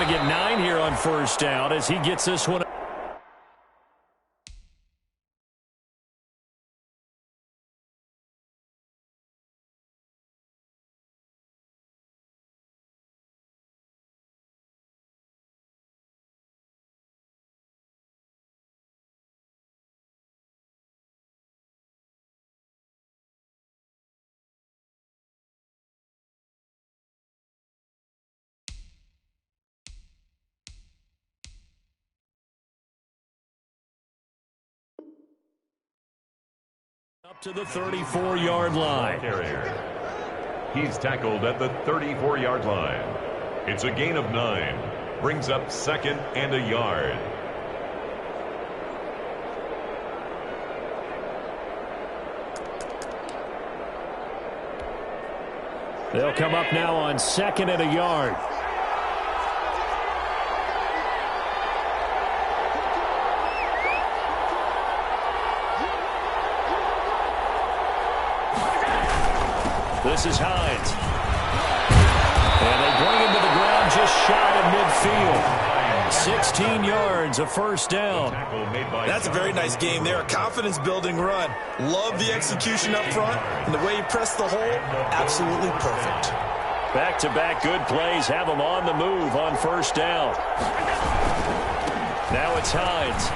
going to get 9 here on first down as he gets this one. Up to the 34-yard line. He's tackled at the 34-yard line. It's a gain of 9. Brings up 2nd and a yard. They'll come up now on 2nd and a yard. This is Hines. And they bring him to the ground just shy of midfield. 16 yards, a first down. That's a very nice game there. A confidence-building run. Love the execution up front. And the way he pressed the hole, absolutely perfect. Back-to-back good plays have him on the move on first down. Now it's Hines.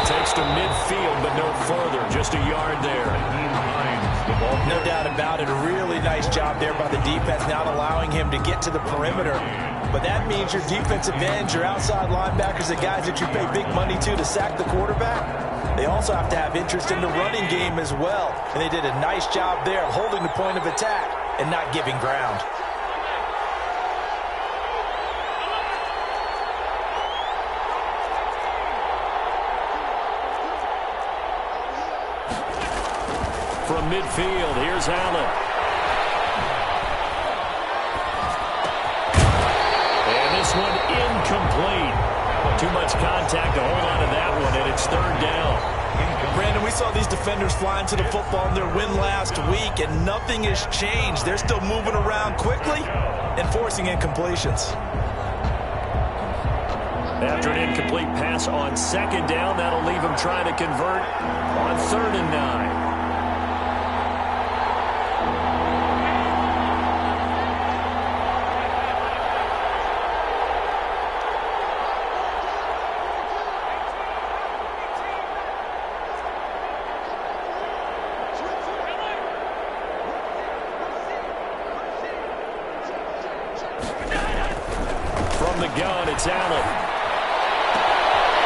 Takes to midfield, but no further. Just a yard there. No doubt about it. A really nice job there by the defense, not allowing him to get to the perimeter. But that means your defensive ends, your outside linebackers, the guys that you pay big money to sack the quarterback, they also have to have interest in the running game as well. And they did a nice job there of holding the point of attack and not giving ground. From midfield, here's Allen. And this one incomplete. Too much contact to hold on to that one, and it's 3rd down. Brandon, we saw these defenders flying to the football in their win last week, and nothing has changed. They're still moving around quickly and forcing incompletions. After an incomplete pass on 2nd down, that'll leave him trying to convert on 3rd and 9. From the gun, it's Allen.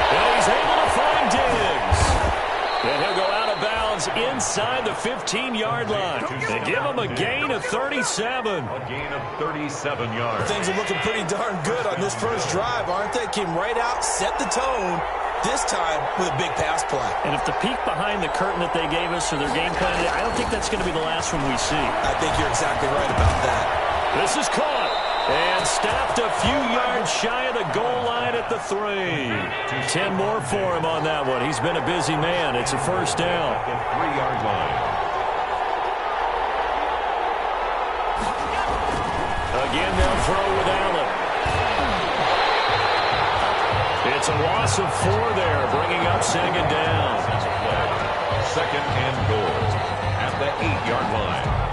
And he's able to find Diggs. And he'll go out of bounds inside the 15-yard line. They give him a gain of 37. A gain of 37 yards. Things are looking pretty darn good on this first drive, aren't they? Came right out, set the tone, this time with a big pass play. And if the peek behind the curtain that they gave us or their game plan, I don't think that's going to be the last one we see. I think you're exactly right about that. This is caught. And stopped a few yards shy of the goal line at the 3. 10 more for him on that one. He's been a busy man. It's a first down. 3-yard line. Again, they'll throw with Allen. It's a loss of 4 there, bringing up 2nd down. 2nd and goal at the 8-yard line.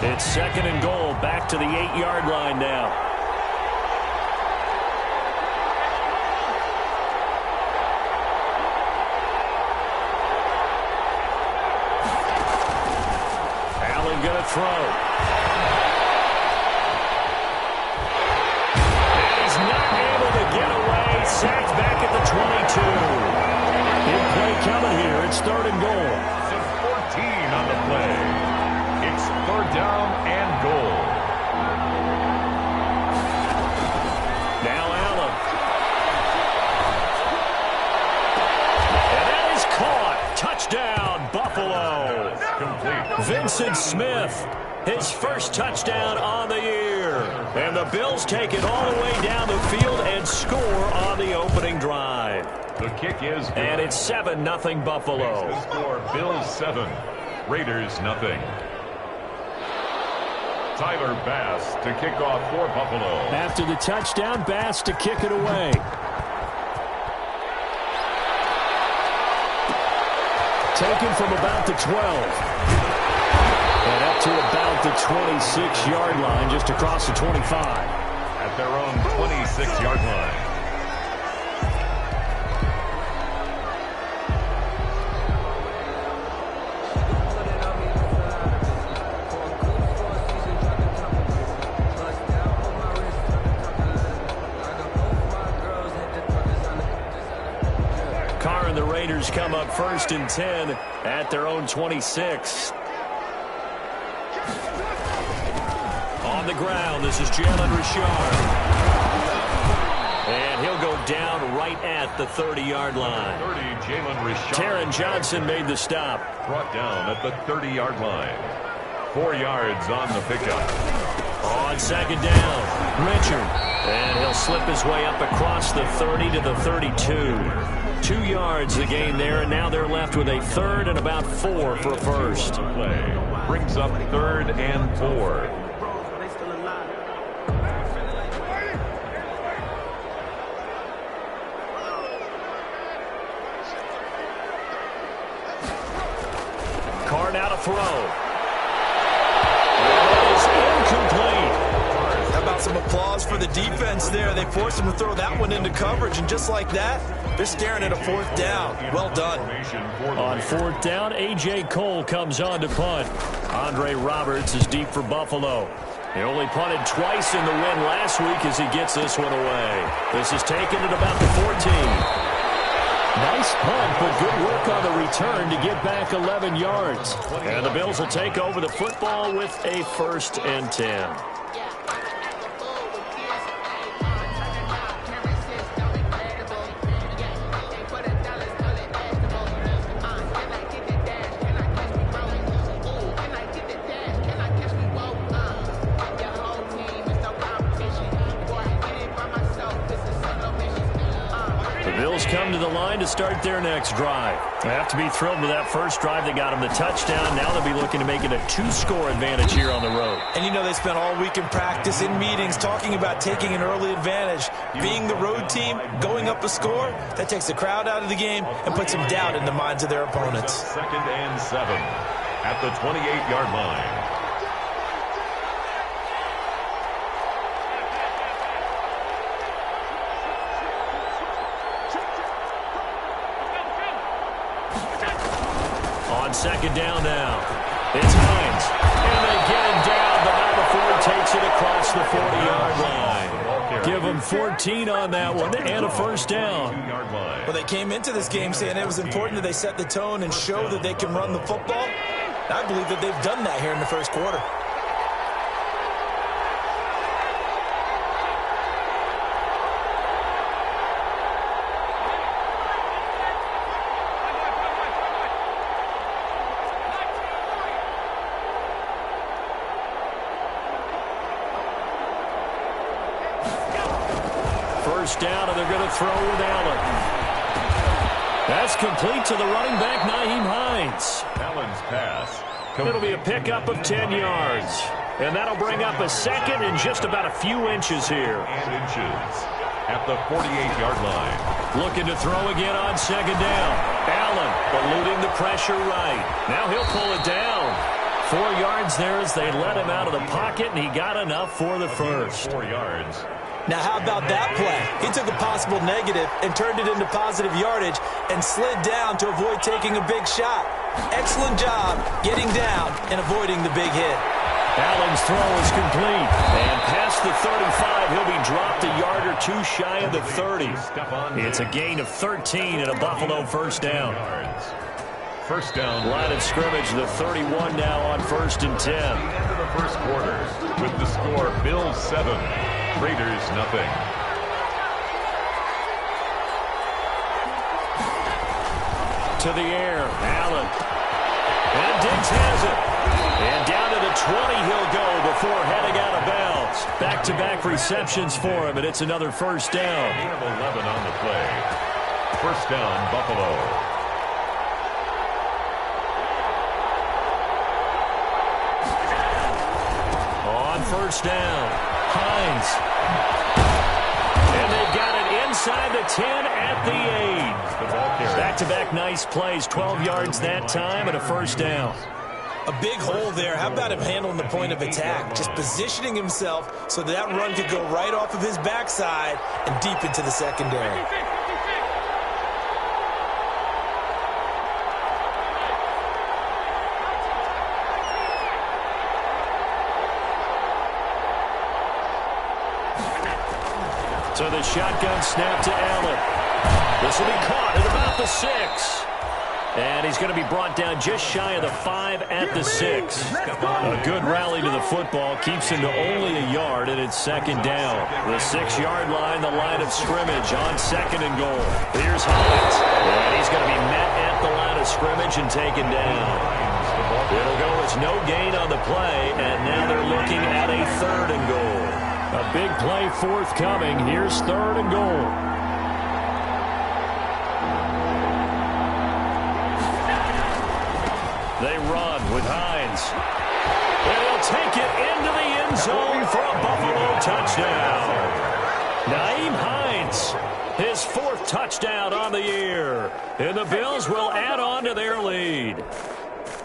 It's 2nd and goal, back to the 8-yard line now. Allen going to throw. And he's not able to get away. Sacked back at the 22. Big play coming here. It's 3rd and goal. 14 on the play. It's 3rd down and goal. Now Allen. And that is caught. Touchdown, Buffalo. Complete. Vincent Smith, his first touchdown on the year. And the Bills take it all the way down the field and score on the opening drive. The kick is good. And it's 7-0 Buffalo. The score, Bills 7, Raiders nothing. Tyler Bass to kick off for Buffalo. After the touchdown, Bass to kick it away. Taken from about the 12. And up to about the 26-yard line, just across the 25. At their own 26-yard line. The Raiders come up 1st and 10 at their own 26. On the ground, this is Jalen Richard. And he'll go down right at the 30-yard line. 30, Jalen Richard. Taron Johnson made the stop. Brought down at the 30-yard line. 4 yards on the pickup. On 2nd down, Richard. And he'll slip his way up across the 30 to the 32. 2 yards the gain there, and now they're left with a 3rd and about 4 for a first. Play brings up 3rd and 4. Carr now to throw. That is incomplete. How about some applause for the defense there? They forced him to throw that one into coverage, and just like that, they're staring at a 4th down. Well done. On 4th down, A.J. Cole comes on to punt. Andre Roberts is deep for Buffalo. He only punted twice in the win last week as he gets this one away. This is taken at about the 14. Nice punt, but good work on the return to get back 11 yards. And the Bills will take over the football with a 1st and 10. Come to the line to start their next drive. They have to be thrilled with that first drive that got them the touchdown. Now they'll be looking to make it a 2-score advantage here on the road. And you know they spent all week in practice, in meetings, talking about taking an early advantage. Being the road team, going up a score, that takes the crowd out of the game and puts some doubt in the minds of their opponents. 2nd and 7 at the 28-yard line. On 2nd down now, it's Hines. And they get him down, but not before he takes it across the 40-yard line. Give them 14 on that one and a 1st down. Well, they came into this game saying it was important that they set the tone and show that they can run the football. And I believe that they've done that here in the 1st quarter. Down, and they're going to throw with Allen. That's complete to the running back, Nyheim Hines. Allen's pass. It'll be a pickup of 10 yards. And that'll bring up a 2nd and just about a few inches here. And inches at the 48-yard line. Looking to throw again on 2nd down. Allen eluding the pressure right. Now he'll pull it down. 4 yards there as they let him out of the pocket, and he got enough for the first. 4 yards. Now, how about that play? He took a possible negative and turned it into positive yardage and slid down to avoid taking a big shot. Excellent job getting down and avoiding the big hit. Allen's throw is complete. And past the 35, he'll be dropped a yard or 2 shy of the 30. It's a gain of 13 and a Buffalo 1st down. 1st down. Line of scrimmage, the 31 now on 1st and 10. At the end of the 1st quarter with the score Bills 7, Raiders nothing. To the air, Allen. And Diggs has it. And down to the 20 he'll go before heading out of bounds. Back-to-back receptions for him, and it's another 1st down. Gain of 11 on the play. 1st down, Buffalo. first down. Hines. And they've got it inside the 10 at the 8. Back-to-back nice plays. 12 yards that time and a first down. A big hole there. How about him handling the point of attack? Just positioning himself so that run could go right off of his backside and deep into the secondary. So the shotgun snap to Allen. This will be caught at about the 6. And he's going to be brought down just shy of the 5 at the 6. A good rally to the football keeps him to only a yard, and it's second down. The 6-yard line, the line of scrimmage on second and goal. Here's Hines. And he's going to be met at the line of scrimmage and taken down. It'll go as no gain on the play, and now they're looking at a third and goal. A big play forthcoming. Here's third and goal. They run with Hines. And he'll take it into the end zone for a Buffalo touchdown. Nyheim Hines, his 4th touchdown on the year. And the Bills will add on to their lead.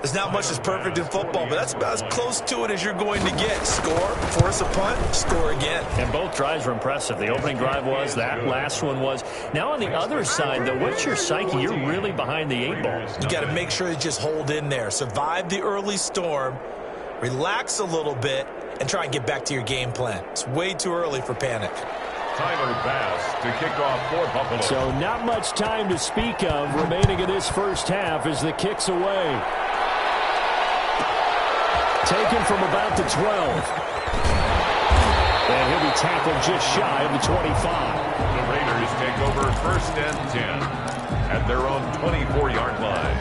There's not much that's perfect in football, but that's about as close to it as you're going to get. Score, force a punt, score again. And both drives were impressive. The opening drive was, that last one was. Now on the other side, though, what's your psyche? You're really behind the 8 ball. You got to make sure you just hold in there. Survive the early storm, relax a little bit, and try and get back to your game plan. It's way too early for panic. Tyler Bass to kick off for Buffalo. So not much time to speak of remaining in this first half as the kick's away. Taken from about the 12. And he'll be tackled just shy of the 25. The Raiders take over 1st and 10 at their own 24-yard line.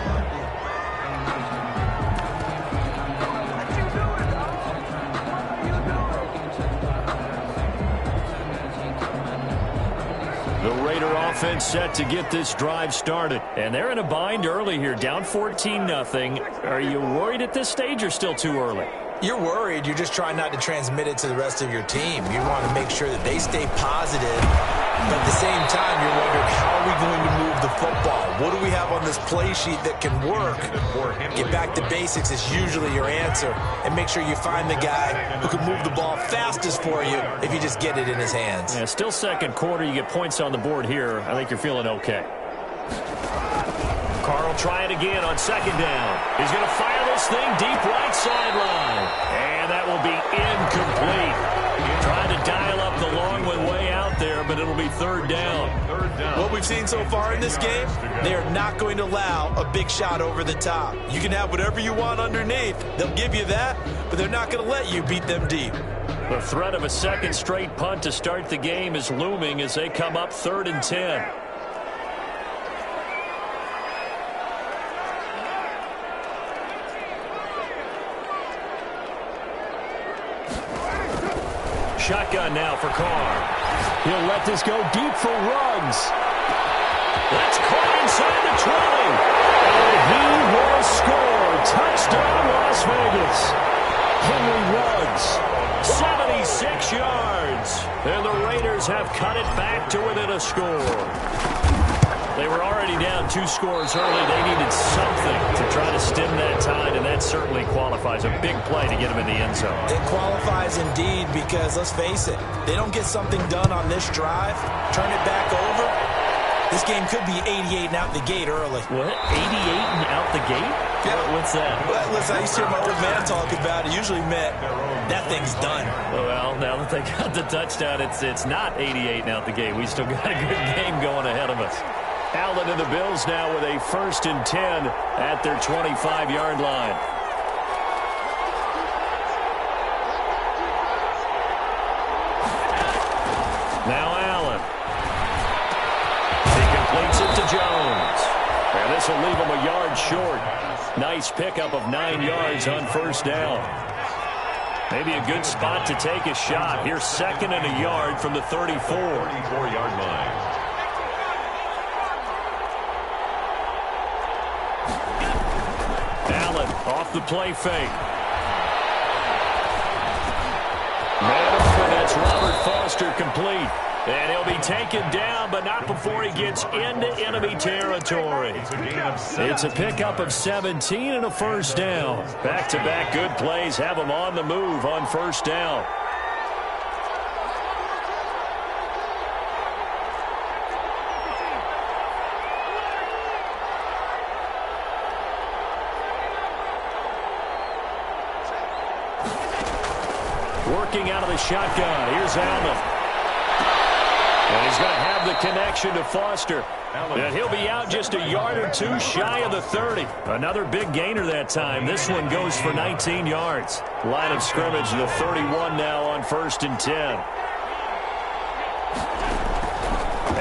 The Raider offense set to get this drive started. And they're in a bind early here, down 14-0. Are you worried at this stage or still too early? You're worried. You're just trying not to transmit it to the rest of your team. You want to make sure that they stay positive. But at the same time, you're wondering, how are we going to move the football? What do we have on this play sheet that can work? Get back to basics is usually your answer. And make sure you find the guy who can move the ball fastest for you if you just get it in his hands. Yeah, still second quarter. You get points on the board here. I think you're feeling okay. Carr will try it again on second down. He's going to fire this thing deep right sideline. And that will be incomplete. Trying to dial up the long one way out there, but it'll be third down. What we've seen so far in this game, they are not going to allow a big shot over the top. You can have whatever you want underneath. They'll give you that, but they're not going to let you beat them deep. The threat of a second straight punt to start the game is looming as they come up 3rd and 10. Shotgun now for Carr. He'll let this go deep for Ruggs. That's caught inside the 20. And he will score. Touchdown, Las Vegas. Henry Ruggs, 76 yards. And the Raiders have cut it back to within a score. They were already down 2 scores early. They needed something to try to stem that tide, and that certainly qualifies. A big play to get them in the end zone. It qualifies indeed because, let's face it, they don't get something done on this drive, turn it back over, this game could be 88 and out the gate early. What? 88 and out the gate? Yeah. What's that? Well, listen, I used to hear my old man talk about it. Usually meant that thing's done. Well, now that they got the touchdown, it's not 88 and out the gate. We still got a good game going ahead of us. Allen and the Bills now with a 1st and 10 at their 25-yard line. Now Allen. He completes it to Jones. And this will leave him a yard short. Nice pickup of 9 yards on first down. Maybe a good spot to take a shot. Here's 2nd and a yard from the 34. 34-yard line. Allen off the play fake. It's Robert Foster complete. And he'll be taken down, but not before he gets into enemy territory. It's a pickup of 17 and a first down. Back-to-back good plays have him on the move on first down. Working out of the shotgun. Here's Allen. And he's going to have the connection to Foster. And he'll be out just a yard or two shy of the 30. Another big gainer that time. This one goes for 19 yards. Line of scrimmage, the 31 now on 1st and 10.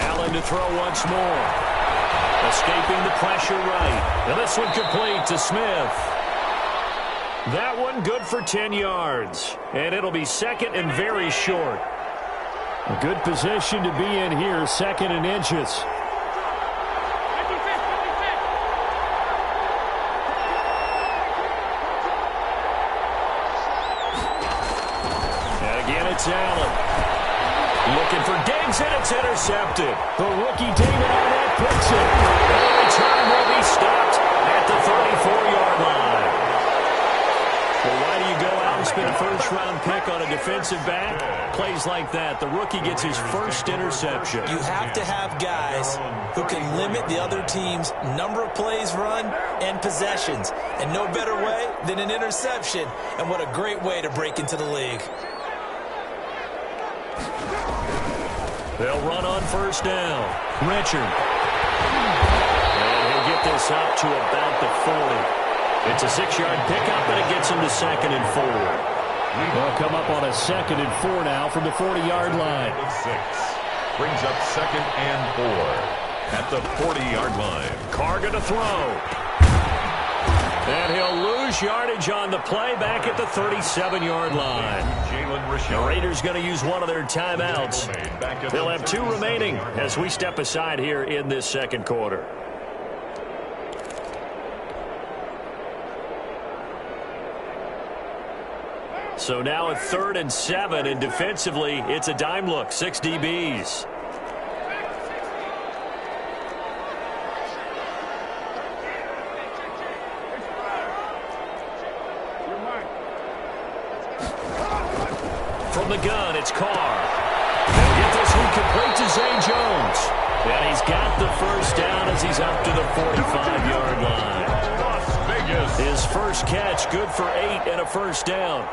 Allen to throw once more. Escaping the pressure right. And this one complete to Smith. That one good for 10 yards. And it'll be second and very short. A good position to be in here, 2nd and inches. And again, it's Allen. Looking for Diggs, and it's intercepted. The rookie David Arnett picks it. And the return will be stopped at the 34-yard line. Well, why do you go out and spend a first-round pick on a defensive back? Plays like that, the rookie gets his first interception. You have to have guys who can limit the other team's number of plays run and possessions. And no better way than an interception. And what a great way to break into the league. They'll run on first down. Richard. And he'll get this up to about the 40. It's a 6-yard pickup, and it gets him to 2nd and 4. They'll come up on a 2nd and 4 now from the 40-yard line. 6 brings up 2nd and 4 at the 40-yard line. Carr going to throw. And he'll lose yardage on the play back at the 37-yard line. The Raiders going to use one of their timeouts. They'll have 2 remaining as we step aside here in this second quarter. So now a 3rd and 7, and defensively, it's a dime look, 6 DBs. From the gun, it's Carr. They'll get this one complete to Zay Jones. And he's got the first down as he's up to the 45-yard line. His first catch, good for 8 and a first down.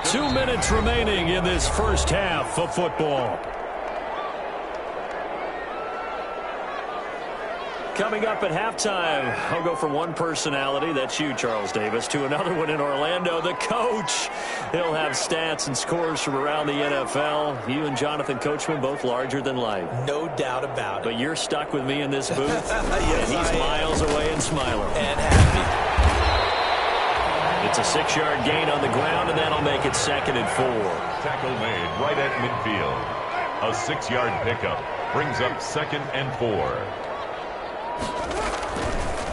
2 minutes remaining in this first half of football. Coming up at halftime, I'll go from one personality, that's you, Charles Davis, to another one in Orlando, the coach. He'll have stats and scores from around the NFL. You and Jonathan Coachman, both larger than life. No doubt about it. But you're stuck with me in this booth, Yes, and he's miles away and smiling. And happy. It's a 6-yard gain on the ground, and that'll make it 2nd and 4. Tackle made right at midfield. A 6-yard pickup brings up 2nd and 4.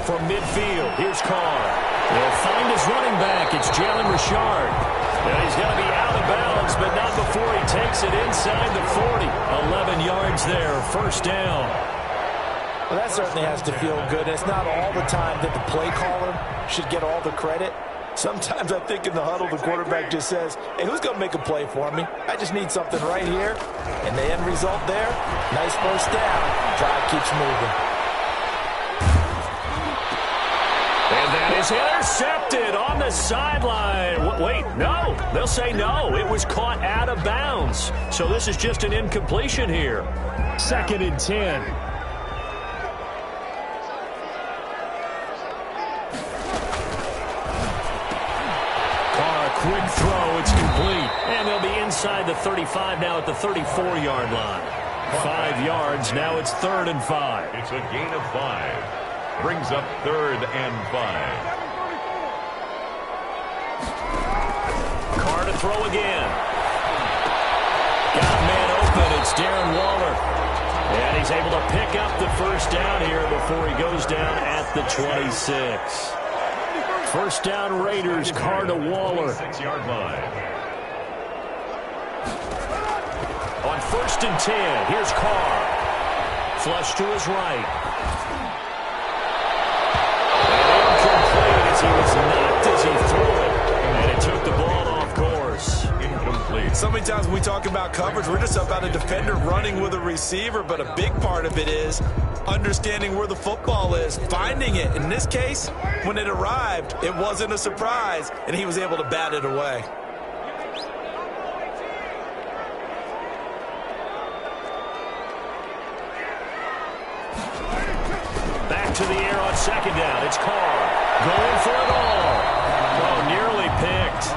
From midfield, here's Carr. They'll find his running back. It's Jalen Richard. And he's going to be out of bounds, but not before he takes it inside the 40. 11 yards there, first down. Well, that certainly has to feel good. It's not all the time that the play caller should get all the credit. Sometimes I think in the huddle, the quarterback just says, hey, who's going to make a play for me? I just need something right here. And the end result there, nice first down. Drive keeps moving. And that is intercepted on the sideline. Wait, no. They'll say no. It was caught out of bounds. So this is just an incompletion here. 2nd and 10. Quick throw, it's complete. And they'll be inside the 35 now at the 34-yard line. 5 yards, now it's 3rd and 5. It's a gain of 5. Brings up 3rd and 5. Carr to throw again. Got a man open, it's Darren Waller. And he's able to pick up the first down here before he goes down at the 26. First down Raiders, Carr to Waller. 6-yard line. On 1st and 10, here's Carr. Flush to his right. And incomplete as he was knocked as he threw it. And it took the ball off course. Incomplete. So many times when we talk about coverage, we're just about a defender running with a receiver, but a big part of it is understanding where the football is, finding it. In this case, when it arrived, it wasn't a surprise, and he was able to bat it away. Back to the air on 2nd down. It's Carr going for it all. Oh, nearly picked.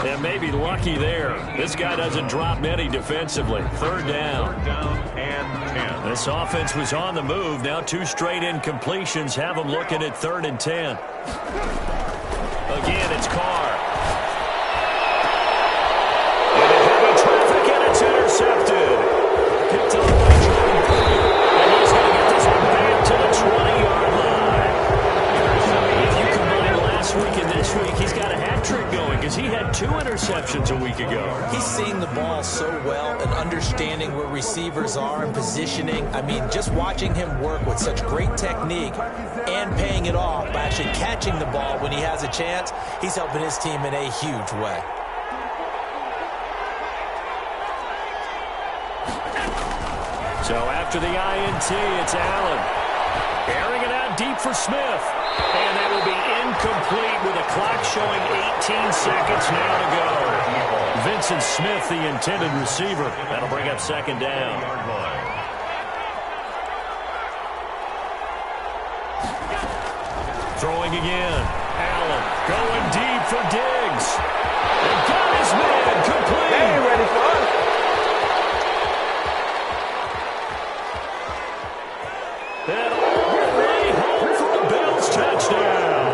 And maybe lucky there. This guy doesn't drop many defensively. 3rd down. 3rd down and 10. This offense was on the move. Now 2 straight incompletions have them looking at 3rd and 10. Again, it's Carr. And in heavy traffic, and it's intercepted. Picked up by Jordan Poole. And he's going to get this one back to the 20-yard line. If you combine last week and this week, he's got a hat trick going because he had 2 interceptions a week ago. He's seeing the ball so well and understanding where receivers are and positioning. I mean, just watching him work with such great technique and paying it off by actually catching the ball when he has a chance, he's helping his team in a huge way. So after the INT, it's Allen. Airing it out deep for Smith. And that will be incomplete with a clock showing 18 seconds now to go. Vincent Smith, the intended receiver. That'll bring up 2nd down. Throwing again. Allen going deep for Diggs. And got his man complete. They ain't ready for us. And all the way home for a Bills touchdown.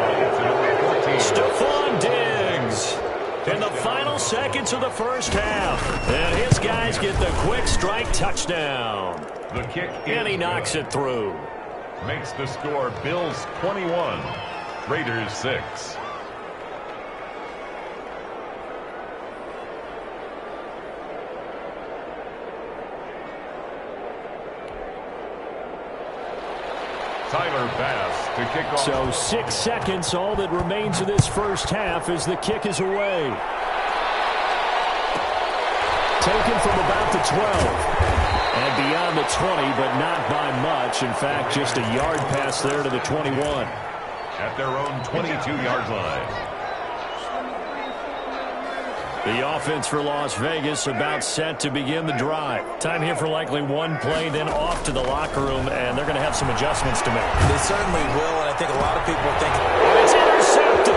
Stephon Diggs in the final seconds of the 1st half. And his guys get the quick strike touchdown. The kick And he knocks it through. Makes the score Bills 21, Raiders 6. Tyler Bass to kick off. So 6 seconds, all that remains of this 1st half as the kick is away. Taken from about the 12. And beyond the 20, but not by much. In fact, just a yard pass there to the 21. At their own 22-yard line. The offense for Las Vegas about set to begin the drive. Time here for likely one play, then off to the locker room, and they're going to have some adjustments to make. They certainly will, and I think a lot of people think... And it's intercepted.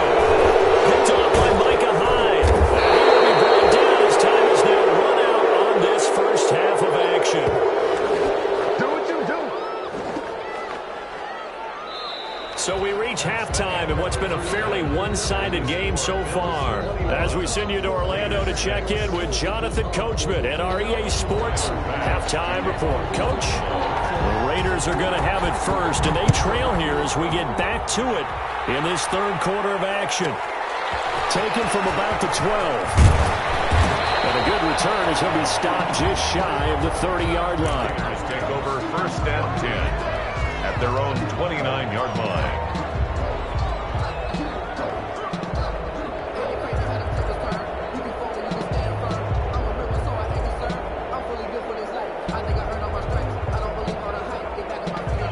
Picked off by Micah Hyde. He'll be brought down as time is now run out on this 1st half of action. Do what you do. So we reach halftime in what's been a fairly one-sided game so far. As we send you to Orlando to check in with Jonathan Coachman at our EA Sports Halftime Report. Coach, the Raiders are going to have it first, and they trail here as we get back to it in this 3rd quarter of action. Taken from about the 12. And a good return as he'll be stopped just shy of the 30-yard line. Raiders take over 1st and 10 at their own 29-yard line.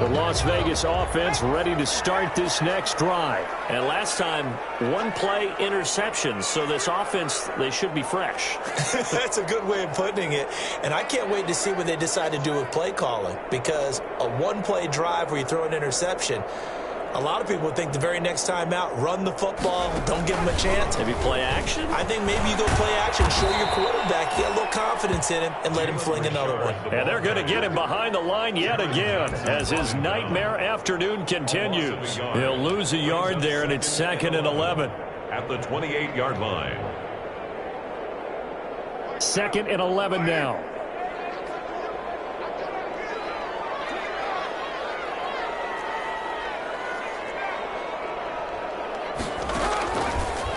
The Las Vegas offense ready to start this next drive. And last time, 1-play interceptions. So this offense, they should be fresh. That's a good way of putting it. And I can't wait to see what they decide to do with play calling. Because a 1-play drive where you throw an interception, a lot of people would think the very next time out, run the football, don't give them a chance. Maybe play action? I think maybe you go play action, show your quarterback, get a little confidence in him, and let him fling another one. And they're going to get him behind the line yet again as his nightmare afternoon continues. He'll lose a yard there, and it's 2nd and 11. At the 28-yard line. 2nd and 11 now.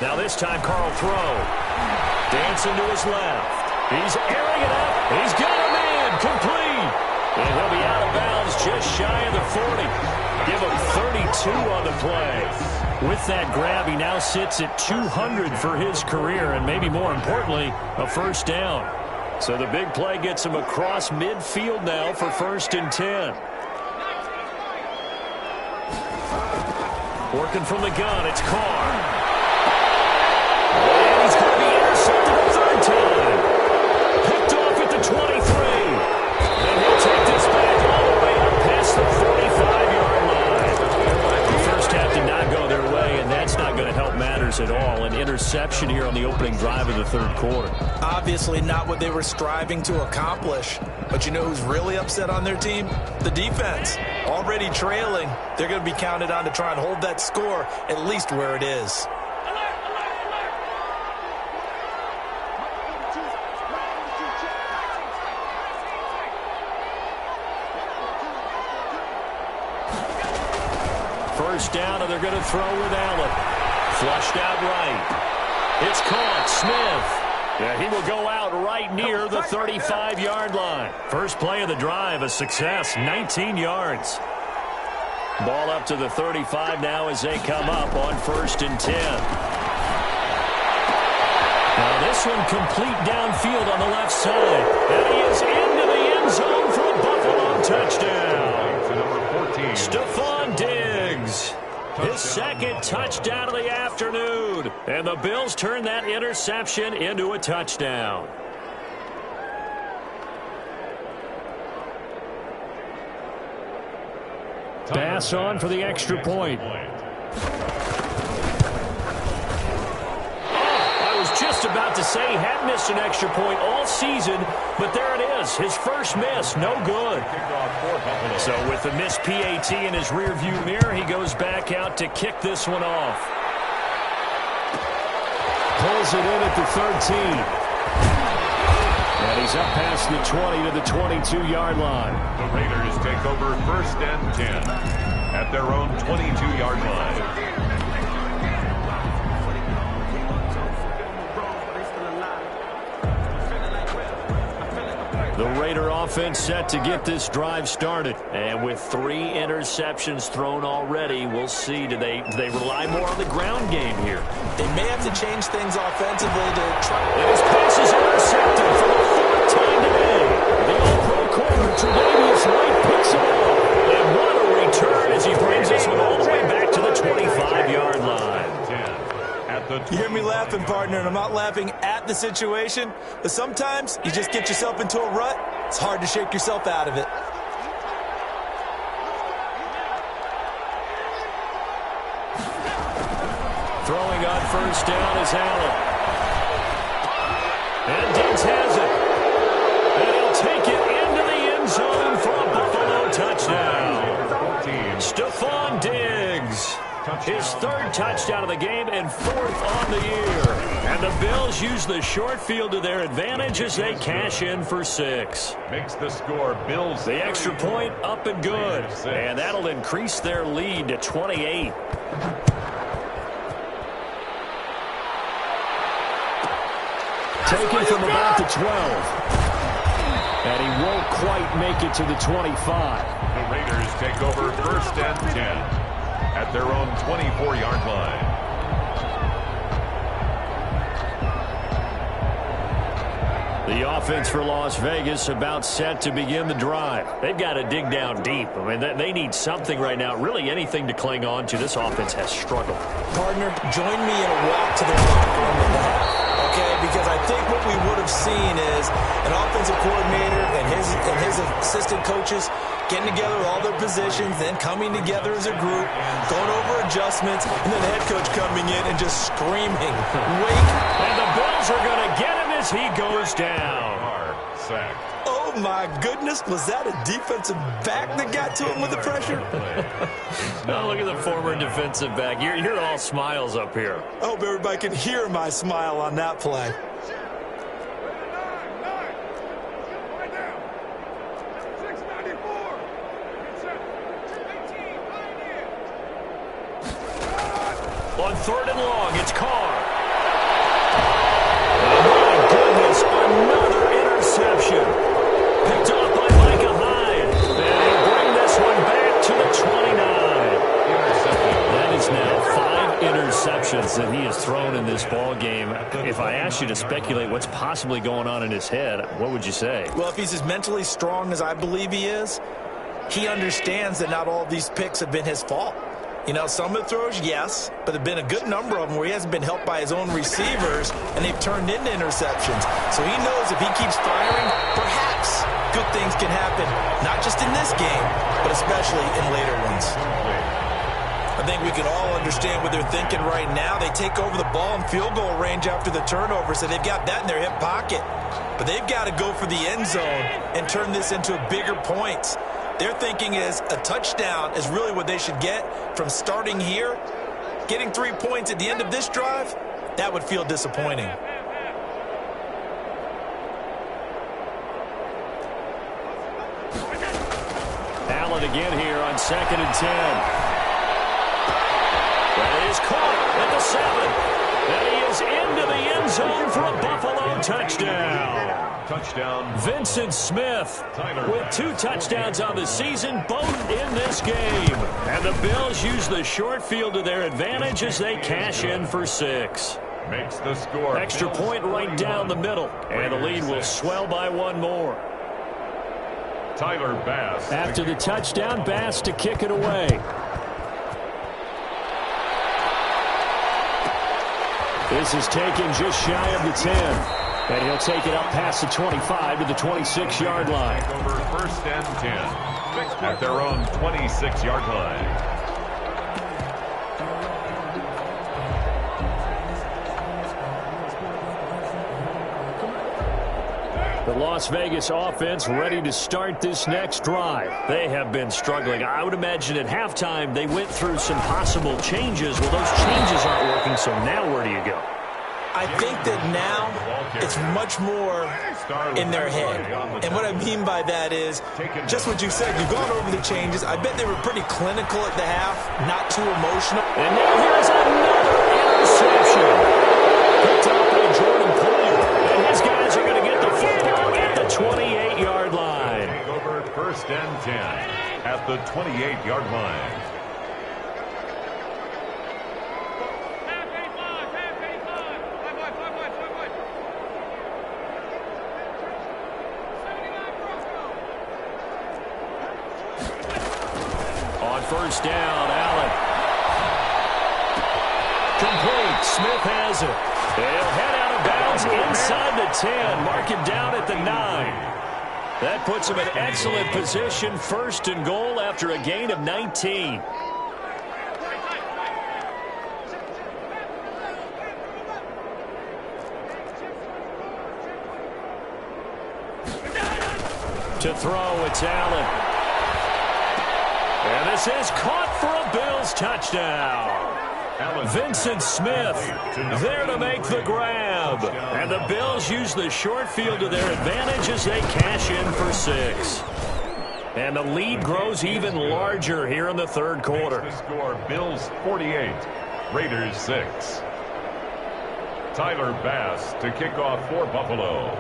Now this time, Carl throw. Dancing to his left. He's airing it up. He's got a man complete. And he'll be out of bounds just shy of the 40. Give him 32 on the play. With that grab, he now sits at 200 for his career, and maybe more importantly, a first down. So the big play gets him across midfield now for 1st and 10. Working from the gun, it's Carr. And he's going to be intercepted a third time. Picked off at the 23. And he'll take this back all the way up past the 45-yard line. The first half did not go their way, and that's not going to help matters at all. An interception here on the opening drive of the third quarter. Obviously not what they were striving to accomplish. But you know who's really upset on their team? The defense. Already trailing. They're going to be counted on to try and hold that score at least where it is. First down, and they're going to throw with Allen. Flushed out right. It's caught. Smith. Yeah, he will go out right near the 35-yard line. First play of the drive, a success, 19 yards. Ball up to the 35 now as they come up on 1st and 10. Now this one complete downfield on the left side. And he is into the end zone for a Buffalo touchdown. To number 14. Stephon Diggs. His second touchdown of the afternoon. And the Bills turn that interception into a touchdown. Pass on for the extra point. I was just about to say he had missed an extra point all season, but there it is. His first miss, no good. So with the missed PAT in his rearview mirror, he goes back out to kick this one off. Pulls it in at the 13. And he's up past the 20 to the 22-yard line. The Raiders take over 1st and 10 at their own 22-yard line. The Raider offense set to get this drive started. And with 3 interceptions thrown already, we'll see. Do they rely more on the ground game here? They may have to change things offensively to try. And his pass is intercepted for the 4th time today. The all-pro corner, Tre'Davious White, picks it up. And what a return as he brings this one all the way back to the 25-yard line. You hear me laughing, partner, and I'm not laughing at the situation, but sometimes you just get yourself into a rut. It's hard to shake yourself out of it. Throwing on first down is Allen. And Diggs has it. And he'll take it into the end zone for a Buffalo touchdown. Stephon Diggs. His 3rd touchdown of the game and 4th on the year. And the Bills use the short field to their advantage as they cash in for 6. Makes the score Bills. The extra point up and good. And that'll increase their lead to 28. Taken from about the 12. And he won't quite make it to the 25. The Raiders take over 1st and 10 at their own 24-yard line. The offense for Las Vegas about set to begin the drive. They've got to dig down deep. I mean, they need something right now, really anything to cling on to. This offense has struggled. Partner, join me in a walk to the locker room in the half. Okay, because I think what we would have seen is an offensive coordinator and his assistant coaches getting together with all their positions, then coming together as a group, going over adjustments, and then the head coach coming in and just screaming, wake. And the Bills are going to get him as he goes down. Sacked. Oh, my goodness. Was that a defensive back that got to him with the pressure? Oh, look at the former defensive back. You're all smiles up here. I hope everybody can hear my smile on that play. On 3rd and long, it's Carr. Oh, my goodness, another thrown in this ball game. If I asked you to speculate what's possibly going on in his head, what would you say? Well, if he's as mentally strong as I believe he is, he understands that not all of these picks have been his fault. You know, some of the throws, yes, but there have been a good number of them where he hasn't been helped by his own receivers, and they've turned into interceptions. So he knows if he keeps firing, perhaps good things can happen, not just in this game, but especially in later ones. I think we can all understand what they're thinking right now. They take over the ball in field goal range after the turnover, so they've got that in their hip pocket. But they've got to go for the end zone and turn this into bigger points. Their thinking is a touchdown is really what they should get from starting here. Getting 3 points at the end of this drive, that would feel disappointing. Allen again here on 2nd and 10. That is caught at the 7. And he is into the end zone for a Buffalo touchdown. Touchdown. Vincent Smith with 2 touchdowns on the season, both in this game. And the Bills use the short field to their advantage as they cash in for 6. Makes the score. Extra point right down the middle. And the lead will swell by 1 more. Tyler Bass. After the touchdown, Bass to kick it away. This is taken just shy of the 10. And he'll take it up past the 25 to the 26-yard line. Over 1st and 10 at their own 26-yard line. The Las Vegas offense ready to start this next drive. They have been struggling. I would imagine at halftime they went through some possible changes. Well, those changes aren't working, so now where do you go? I think that now it's much more in their head. And what I mean by that is just what you said. You've gone over the changes. I bet they were pretty clinical at the half, not too emotional. And now here's another interception. Picked up by Jordan Poole. And his guys are going to get the football at the 28-yard line. Over 1st and 10 at the 28-yard line. First down, Allen. Complete. Smith has it. They'll head out of bounds inside the 10. Mark him down at the 9. That puts him in excellent position. 1st and goal after a gain of 19. To throw, it's Allen. And this is caught for a Bills touchdown. Vincent Smith there to make the grab. And the Bills use the short field to their advantage as they cash in for 6. And the lead grows even larger here in the 3rd quarter. The score, Bills 48, Raiders 6. Tyler Bass to kick off for Buffalo.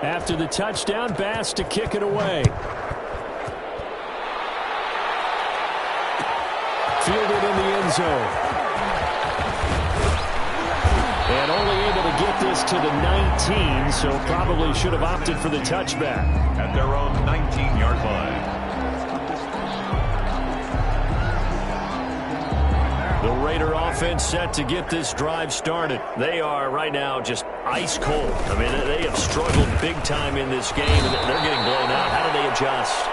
After the touchdown, Bass to kick it away. Fielded in the end zone. And only able to get this to the 19, so probably should have opted for the touchback. At their own 19-yard line. The Raider offense set to get this drive started. They are right now just ice cold. I mean, they have struggled big time in this game, and they're getting blown out. How do they adjust?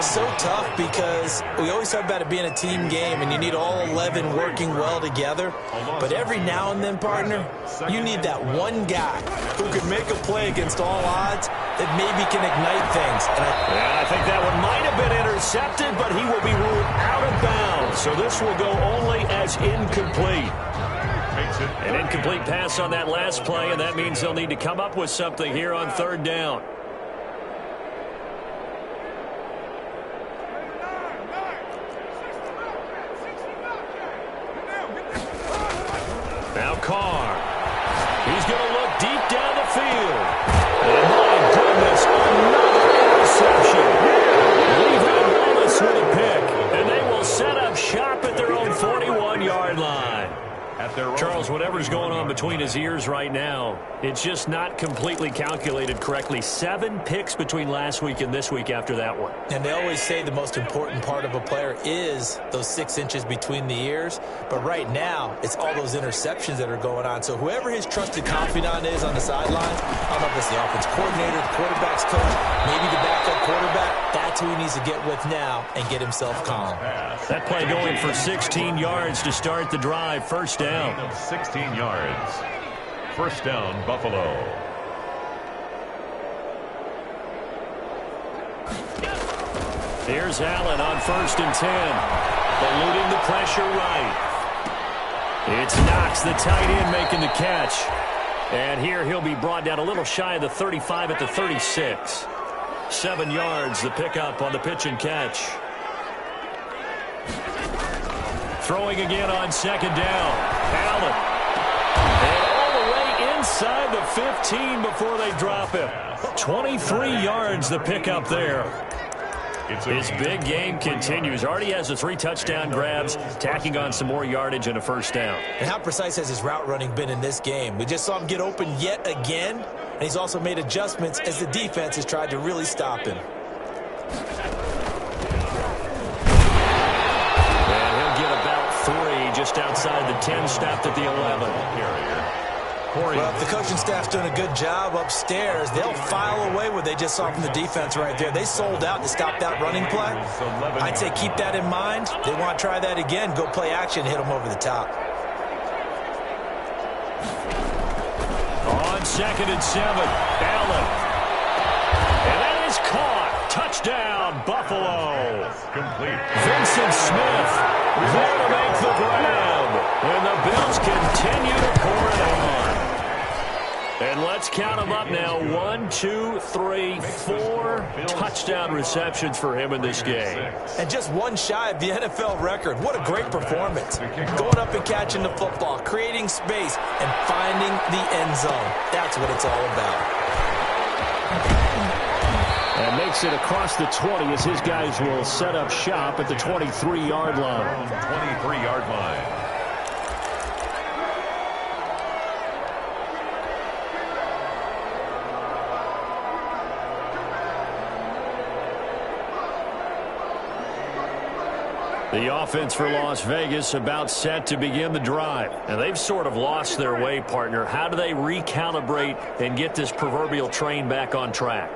So tough because we always talk about it being a team game and you need all 11 working well together. But every now and then, partner, you need that one guy who can make a play against all odds that maybe can ignite things. And I think that one might have been intercepted, but he will be ruled out of bounds. So this will go only as incomplete. An incomplete pass on that last play, and that means they'll need to come up with something here on 3rd down. Now Carr. He's going to look deep down the field. And my goodness. Charles, whatever's going on between his ears right now, it's just not completely calculated correctly. 7 picks between last week and this week after that one. And they always say the most important part of a player is those 6 inches between the ears. But right now, it's all those interceptions that are going on. So whoever his trusted confidant is on the sidelines, I don't know if it's the offense coordinator, the quarterback's coach, maybe the backup quarterback, that's who he needs to get with now and get himself calm. That play going for 16 yards to start the drive. First down. 16 yards. First down, Buffalo. Here's Allen on 1st and 10. Eluding the pressure right. It's Knox, the tight end, making the catch. And here he'll be brought down a little shy of the 35 at the 36. 7 yards, the pickup on the pitch and catch. Throwing again on 2nd down. Allen. And all the way inside the 15 before they drop him. 23 yards, the pickup there. His big game continues. Already has the 3 touchdown grabs, tacking on some more yardage and a first down. And how precise has his route running been in this game? We just saw him get open yet again, and he's also made adjustments as the defense has tried to really stop him. And he'll get about 3 just outside the 10, stopped at the 11. Well, if the coaching staff's doing a good job upstairs, they'll file away what they just saw from the defense right there. They sold out to stop that running play. I'd say keep that in mind. They want to try that again. Go play action, hit them over the top. On 2nd and 7, Allen. And that is caught. Touchdown, Buffalo. Complete. Vincent Smith there to make the grab. And the Bills continue to pour it on. And let's count them up now. 1, 2, 3, 4 touchdown receptions for him in this game. And just 1 shy of the NFL record. What a great performance. Going up and catching the football, creating space, and finding the end zone. That's what it's all about. And makes it across the 20 as his guys will set up shop at the 23-yard line. 23-yard line. The offense for Las Vegas about set to begin the drive. And they've sort of lost their way, partner. How do they recalibrate and get this proverbial train back on track?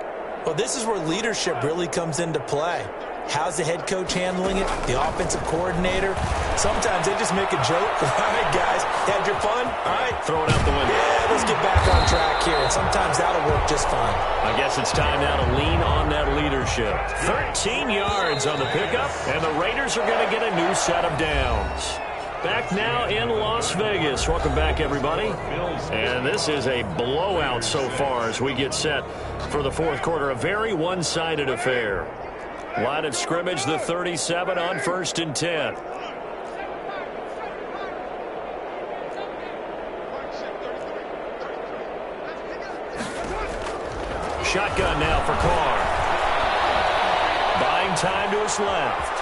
Well, this is where leadership really comes into play. How's the head coach handling it? The offensive coordinator? Sometimes they just make a joke. All right, guys, had your fun? All right. Throw it out the window. Yeah, let's get back on track here. And sometimes that'll work just fine. I guess it's time now to lean on that leadership. 13 yards on the pickup, and the Raiders are going to get a new set of downs. Back now in Las Vegas. Welcome back, everybody. And this is a blowout so far as we get set for the 4th quarter. A very one-sided affair. Line of scrimmage, the 37 on 1st and 10. Shotgun now for Carr. Buying time to his left.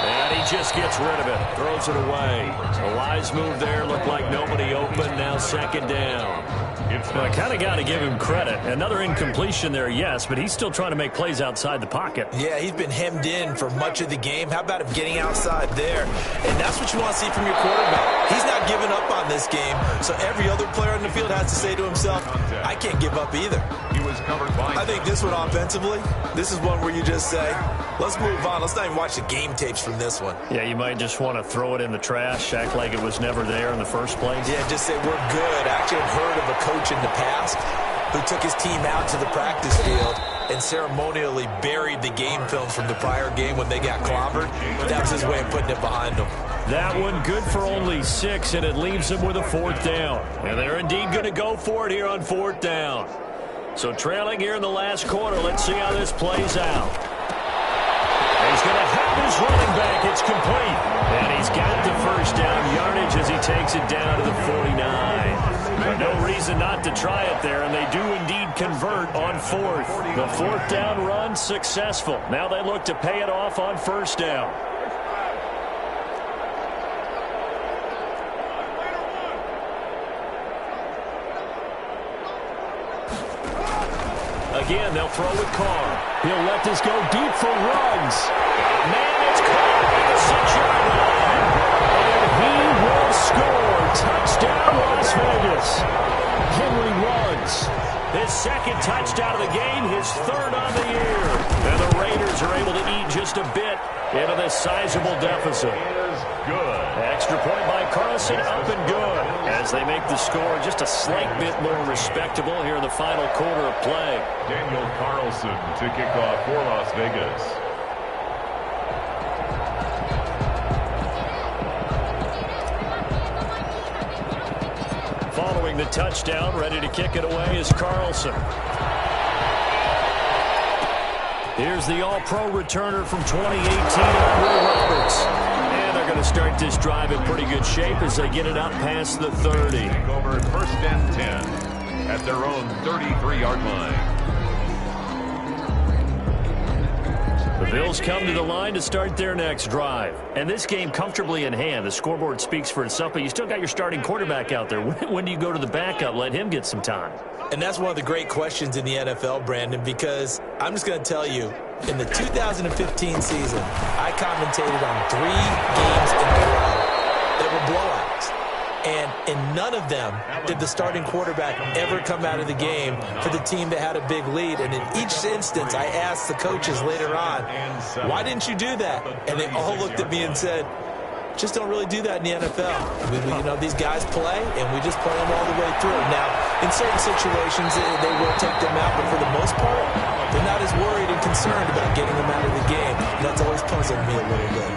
And he just gets rid of it. Throws it away. A wise move there. Looked like nobody open. Now 2nd down. Well, I kind of got to give him credit. Another incompletion there, yes, but he's still trying to make plays outside the pocket. Yeah, he's been hemmed in for much of the game. How about him getting outside there? And that's what you want to see from your quarterback. He's not giving up on this game, so every other player on the field has to say to himself, I can't give up either. He was covered by. I think this one offensively, this is one where you just say, let's move on. Let's not even watch the game tapes from this one. Yeah, you might just want to throw it in the trash, act like it was never there in the first place. Yeah, just say we're good. I actually have heard of a coach in the past who took his team out to the practice field and ceremonially buried the game films from the prior game when they got clobbered. That was his way of putting it behind them. That one good for only 6, and it leaves them with a 4th down. And they're indeed going to go for it here on 4th down. So trailing here in the last quarter, let's see how this plays out. He's going to have his running back. It's complete. And he's got the first down yardage as he takes it down to the 49. But no reason not to try it there, and they do indeed convert on 4th. The 4th down run successful. Now they look to pay it off on 1st down. Again, they'll throw with Carr. He'll let this go deep for Ruggs. Man, it's caught at the 6-yard line. And he will score. Touchdown, Las Vegas. Henry Ruggs. His second touchdown of the game, his third on the year. And the Raiders are able to eat just a bit into this sizable deficit. Good. Extra point by Carlson, up and good. As they make the score just a slight bit more respectable here in the final quarter of play. Daniel Carlson to kick off for Las Vegas. Following the touchdown, ready to kick it away is Carlson. Here's the all-pro returner from 2018, Andre Roberts. And they're going to start this drive in pretty good shape as they get it out past the 30. Over 1st and 10 at their own 33-yard line. The Bills come to the line to start their next drive. And this game comfortably in hand. The scoreboard speaks for itself, but you still got your starting quarterback out there. When do you go to the backup? Let him get some time. And that's one of the great questions in the NFL, Brandon, because I'm just going to tell you, in the 2015 season, I commentated on 3 games in a row that were blowouts. And in none of them did the starting quarterback ever come out of the game for the team that had a big lead. And in each instance, I asked the coaches later on, why didn't you do that? And they all looked at me and said, just don't really do that in the NFL. These guys play, and we just play them all the way through. Now, in certain situations, they will take them out, but for the most part, they're not as worried and concerned about getting them out of the game. And that's always puzzled me a little bit.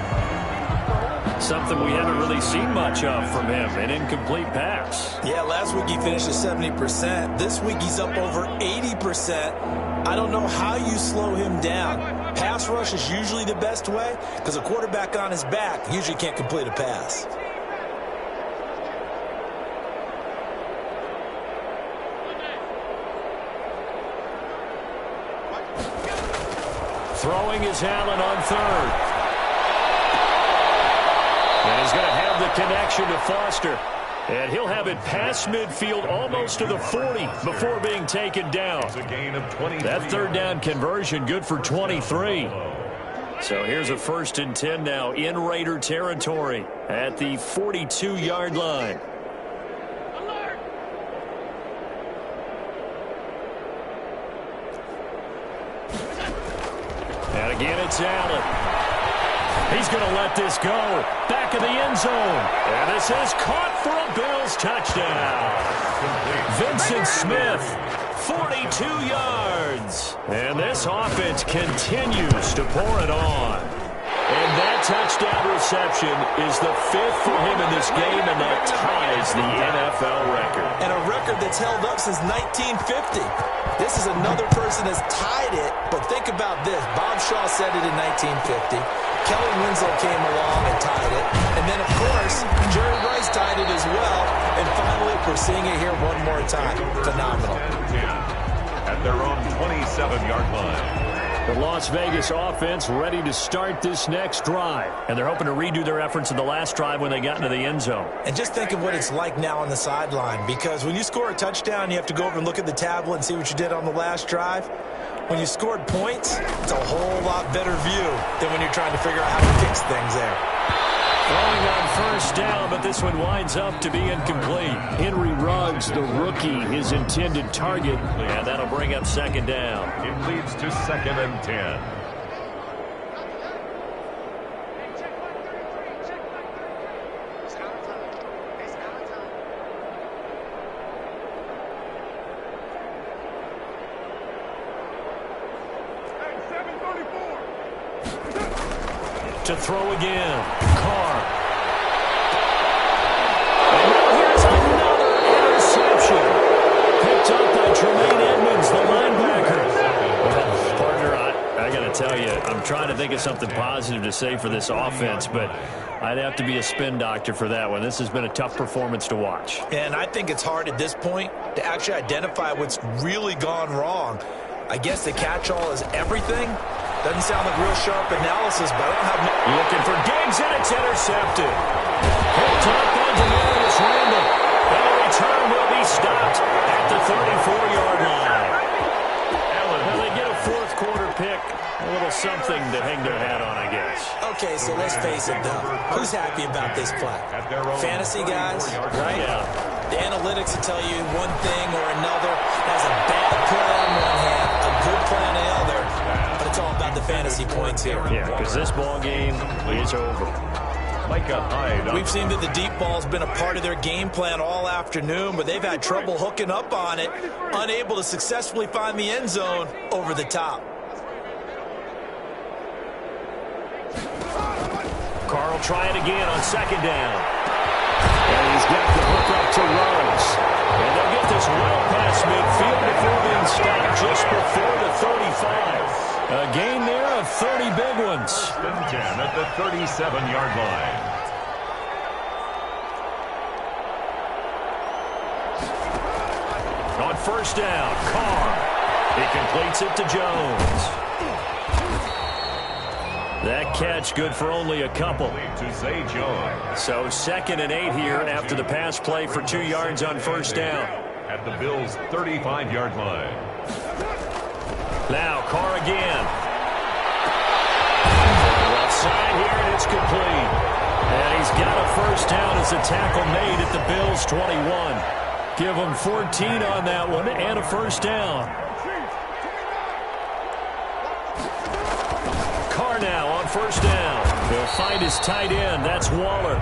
Something we haven't really seen much of from him, an incomplete pass. Yeah, last week he finished at 70%. This week he's up over 80%. I don't know how you slow him down. Pass rush is usually the best way because a quarterback on his back usually can't complete a pass. Throwing is Allen on third. And he's going to have the connection to Foster. And he'll have it past midfield almost to the 40 before being taken down. It's a gain of 23. That third down conversion good for 23. So here's a 1st and 10 now in Raider territory at the 42-yard line. And again, it's Allen. He's going to let this go. Back of the end zone. And this is caught for a Bills touchdown. Vincent Smith, 42 yards. And this offense continues to pour it on. And that touchdown reception is the 5th for him in this game, and that ties the NFL record. And a record that's held up since 1950. This is another person that's tied it, but think about this. Bob Shaw said it in 1950. Kelly Winslow came along and tied it. And then, of course, Jerry Rice tied it as well. And finally, we're seeing it here one more time. Phenomenal. At their own 27-yard line. The Las Vegas offense ready to start this next drive. And they're hoping to redo their efforts in the last drive when they got into the end zone. And just think of what it's like now on the sideline. Because when you score a touchdown, you have to go over and look at the tablet and see what you did on the last drive. When you scored points, it's a whole lot better view than when you're trying to figure out how to fix things there. Throwing on 1st down, but this one winds up to be incomplete. Henry Ruggs, the rookie, his intended target, and that'll bring up 2nd down. It leads to 2nd and 10. To throw again. Carr. And now here's another interception. Picked up by Tremaine Edmonds, the linebacker. Well, partner, I got to tell you, I'm trying to think of something positive to say for this offense, but I'd have to be a spin doctor for that one. This has been a tough performance to watch. And I think it's hard at this point to actually identify what's really gone wrong. I guess the catch-all is everything. Doesn't sound like real sharp analysis, but I don't have no... Looking for Diggs, and it's intercepted. Picked up by Demarius Randall. And the return will be stopped at the 34-yard line. Allen something to hang their hat on, I guess. Okay, so let's face it, though. Who's happy about this play? Fantasy guys, right? Yeah. The analytics will tell you one thing or another. Has a bad play on one hand, a good play on the other. But it's all about the fantasy points here. Yeah, because this ball game is over. We've seen that the deep ball's been a part of their game plan all afternoon, but they've had trouble hooking up on it, unable to successfully find the end zone over the top. Carl try it again on second down. And he's got the hook up to Rhodes. And they'll get this well past midfield before being stopped just before the 35. A gain there of 30 big ones. First and 10 at the 37-yard line. On first down, Carr. He completes it to Jones. That catch good for only a couple. To Zay Jones. So 2nd and 8 here after the pass play for 2 yards on first down. At the Bills' 35-yard line. Now Carr again. Left side here, and it's complete. And he's got a first down as a tackle made at the Bills' 21. Give him 14 on that one and a first down. Carr now on first down. He'll find his tight end. That's Waller.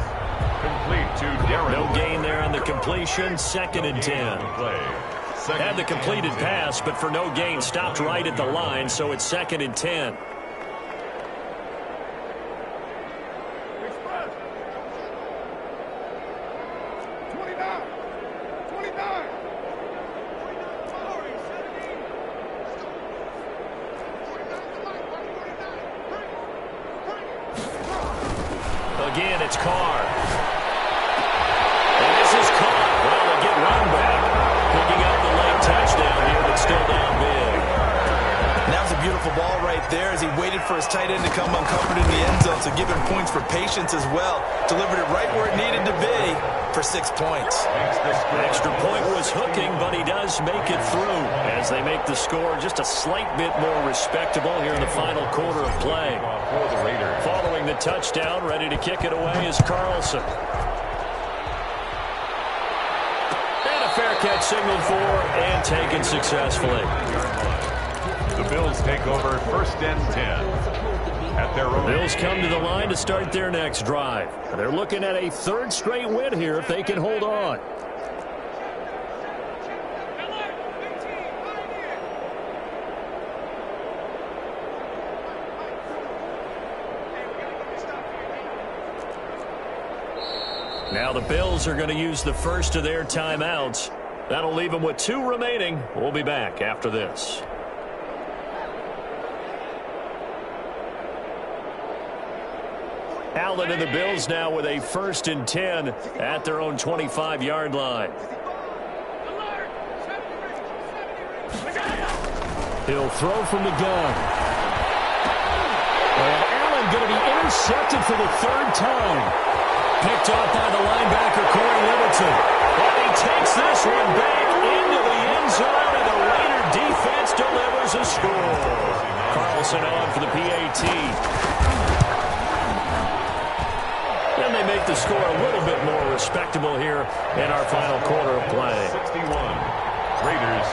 Complete to Darren. No gain there on the completion. 2nd and 10. Had the completed pass, but for no gain, stopped right at the line, so it's 2nd and 10. Again, it's Carr. And this is caught. Well, they get run back. Picking up the late touchdown here, but still down big. And that was a beautiful ball right there as he waited for his tight end to come uncovered in the end zone, so give him points for patience as well. Delivered it right where it needed to be for 6 points. The extra point was hooking, but he does make it through as they make the score just a slight bit more respectable here in the final quarter of play. For the Raiders. Following the touchdown, ready to kick it away is Carlson. And a fair catch signaled for and taken successfully. The Bills take over 1st and 10. At their own. Bills come to the line to start their next drive. They're looking at a 3rd straight win here if they can hold on. Now the Bills are going to use the first of their timeouts. That'll leave them with 2 remaining. We'll be back after this. Allen and the Bills now with a 1st and 10 at their own 25-yard line. He'll throw from the gun. And Allen going to be intercepted for the 3rd time. Picked off by the linebacker, Corey Littleton. And he takes this one back into the end zone, and the Raider defense delivers a score. Carlson on for the PAT. And they make the score a little bit more respectable here in our final quarter of play. 61. Raiders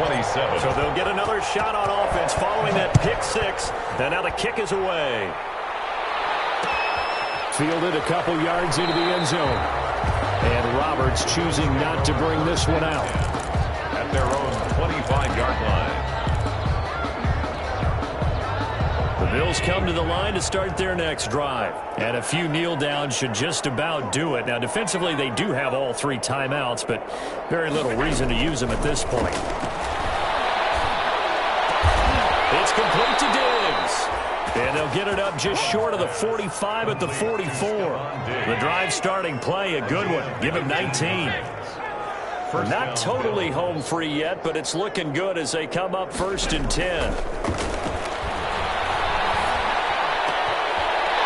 27. So they'll get another shot on offense following that pick 6. And now the kick is away. Fielded a couple yards into the end zone. And Roberts choosing not to bring this one out. At their own 25-yard line. The Bills come to the line to start their next drive. And a few kneel downs should just about do it. Now, defensively, they do have all 3 timeouts, but very little reason to use them at this point. It's complete to Diggs. And they'll get it up just short of the 45 at the 44. The drive starting play, a good one. Give him 19. Not totally home free yet, but it's looking good as they come up 1st and 10.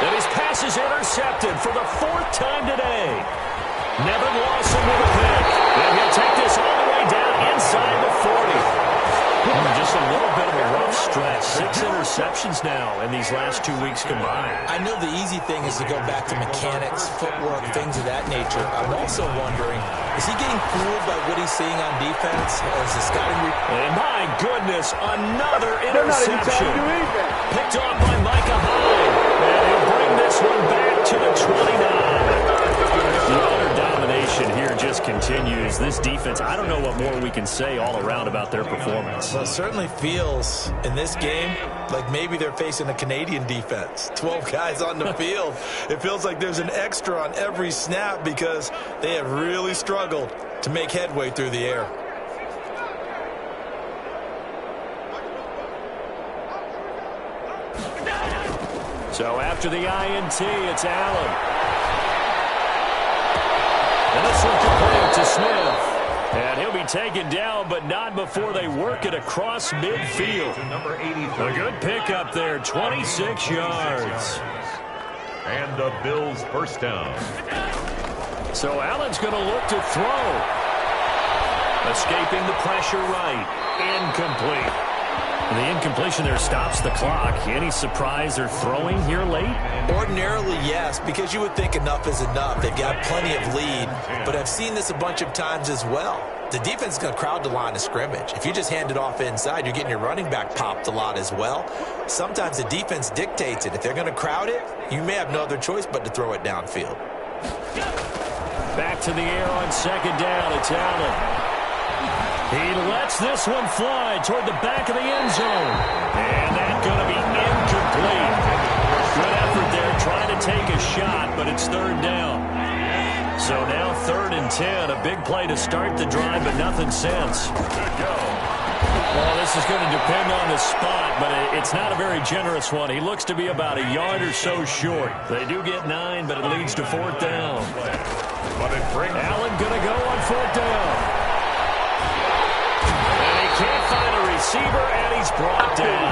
And his pass is intercepted for the 4th time today. Nevin Lawson with a pick. And he'll take this all the way down inside the 40. Just a little bit of a rough stretch. 6 interceptions now in these last 2 weeks combined. I know the easy thing is to go back to mechanics, footwork, things of that nature. I'm also wondering, is he getting fooled by what he's seeing on defense as the scouting report? And my goodness, another They're not even trying interception. to do anything. Picked off by Micah Hyde. And he'll bring this one back to the 29. The utter domination here just continues. This defense, I don't know what more we can say all around about their performance. Well, it certainly feels in this game like maybe they're facing a Canadian defense. 12 guys on the field. It feels like there's an extra on every snap because they have really struggled to make headway through the air. So after the INT, it's Allen. And this one complete to Smith. And he'll be taken down, but not before they work it across midfield. A good pickup there, 26 yards. And the Bills first down. So Allen's going to look to throw. Escaping the pressure right. Incomplete. And the incompletion there stops the clock. Any surprise they're throwing here late? Ordinarily, yes, because you would think enough is enough. They've got plenty of lead, but I've seen this a bunch of times as well. The defense is going to crowd the line of scrimmage. If you just hand it off inside, you're getting your running back popped a lot as well. Sometimes the defense dictates it. If they're going to crowd it, you may have no other choice but to throw it downfield. Back to the air on second down. It's Allen. He lets this one fly toward the back of the end zone. And that's going to be incomplete. Good effort there trying to take a shot, but it's third down. So now 3rd and 10. A big play to start the drive, but nothing since. Well, this is going to depend on the spot, but it's not a very generous one. He looks to be about a yard or so short. They do get 9, but it leads to 4th down. Allen going to go on 4th down. Can't find a receiver, and he's brought down.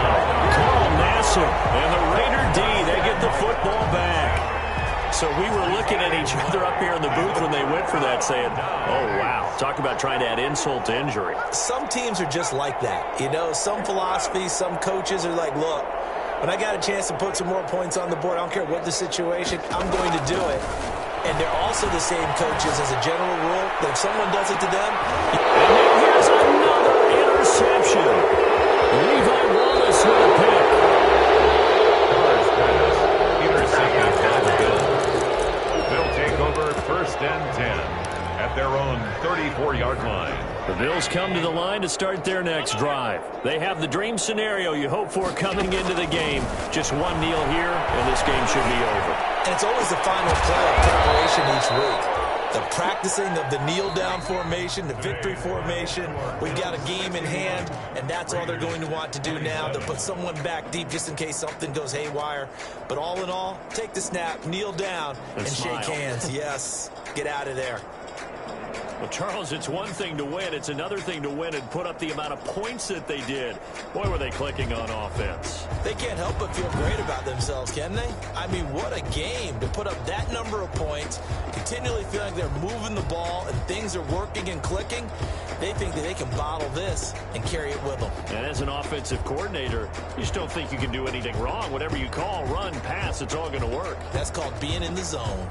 Carl Nassib and the Raider D, they get the football back. So we were looking at each other up here in the booth when they went for that, saying, oh, wow, talk about trying to add insult to injury. Some teams are just like that. You know, some philosophies, some coaches are like, look, when I got a chance to put some more points on the board, I don't care what the situation, I'm going to do it. And they're also the same coaches as a general rule that if someone does it to them. And then here's another interception. Levi Wallace with a pick. First pass, intercepted by the Bills. They'll take over 1st and 10 at their own 34-yard line. The Bills come to the line to start their next drive. They have the dream scenario you hope for coming into the game. Just one kneel here, and this game should be over. And it's always the final play of preparation each week. The practicing of the kneel-down formation, the victory formation. We've got a game in hand, and that's all they're going to want to do now. They'll put someone back deep just in case something goes haywire. But all in all, take the snap, kneel down, and shake hands. Yes, get out of there. Well, Charles, it's one thing to win. It's another thing to win and put up the amount of points that they did. Boy, were they clicking on offense. They can't help but feel great about themselves, can they? I mean, what a game to put up that number of points, continually feel like they're moving the ball and things are working and clicking. They think that they can bottle this and carry it with them. And as an offensive coordinator, you just don't think you can do anything wrong. Whatever you call, run, pass, it's all going to work. That's called being in the zone.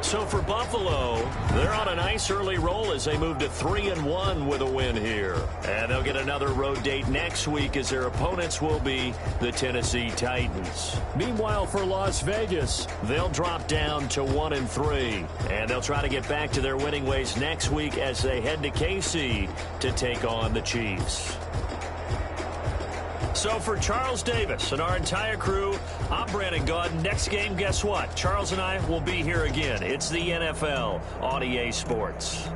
So for Buffalo, they're on a nice early roll as they move to 3-1 with a win here. And they'll get another road date next week as their opponents will be the Tennessee Titans. Meanwhile, for Las Vegas, they'll drop down to 1-3. And they'll try to get back to their winning ways next week as they head to KC to take on the Chiefs. So for Charles Davis and our entire crew, I'm Brandon Gaudin. Next game, guess what? Charles and I will be here again. It's the NFL on EA Sports.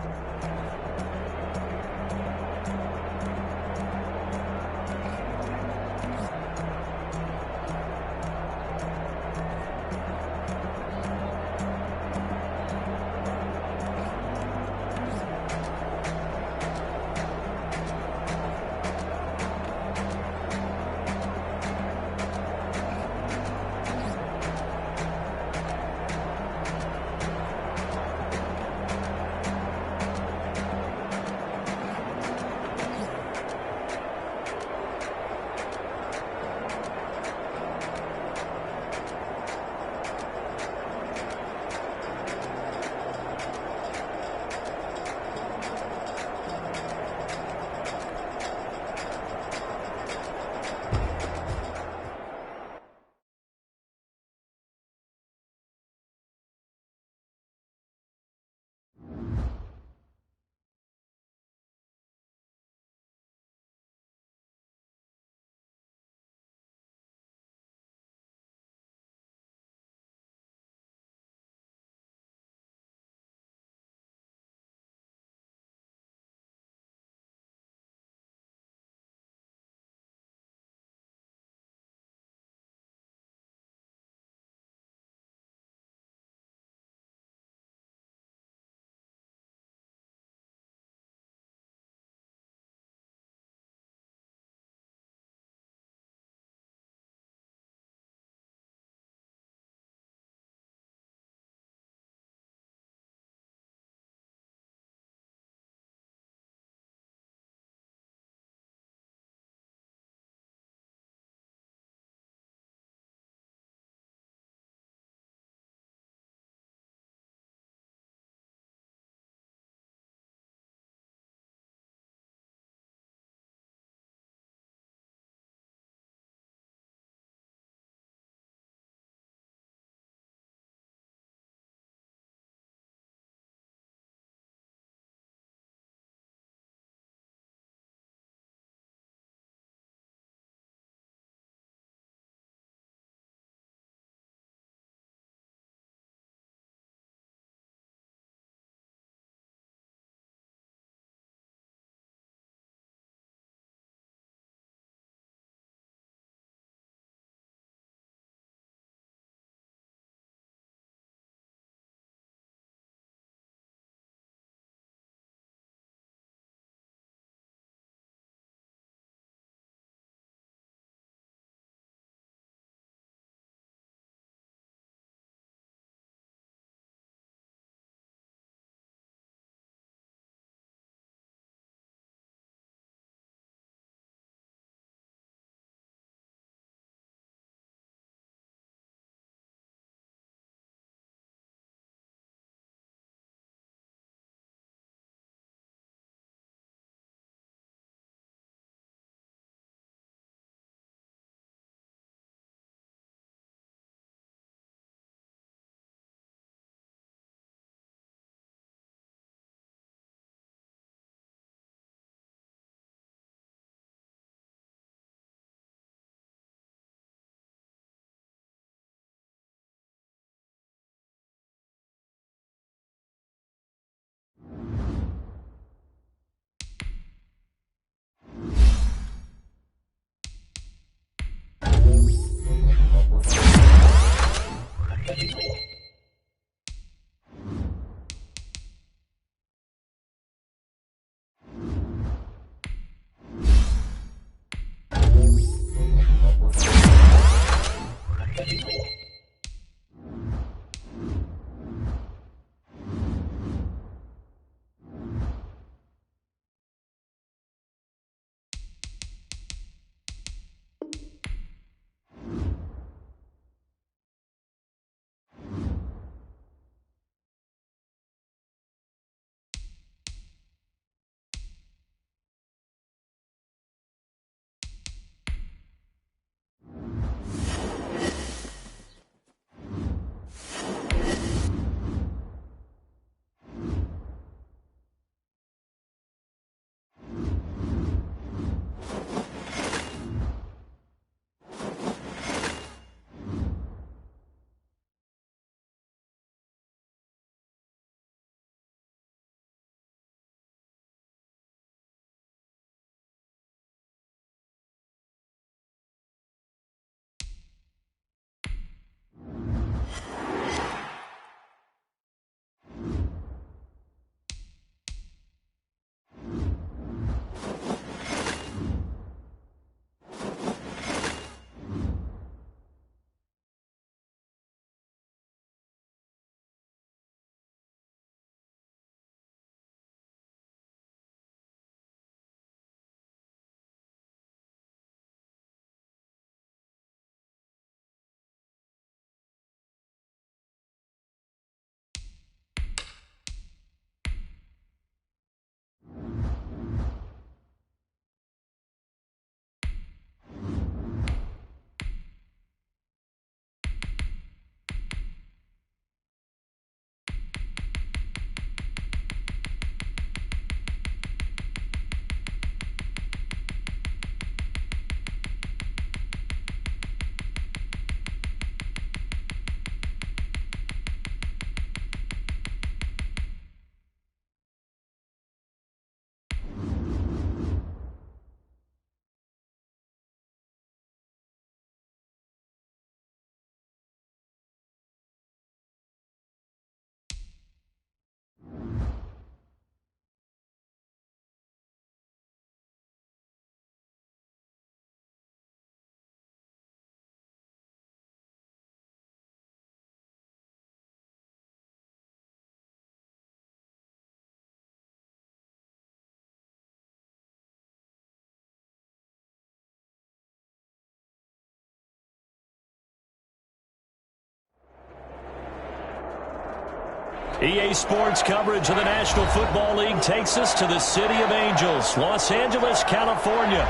EA Sports coverage of the National Football League takes us to the City of Angels, Los Angeles, California.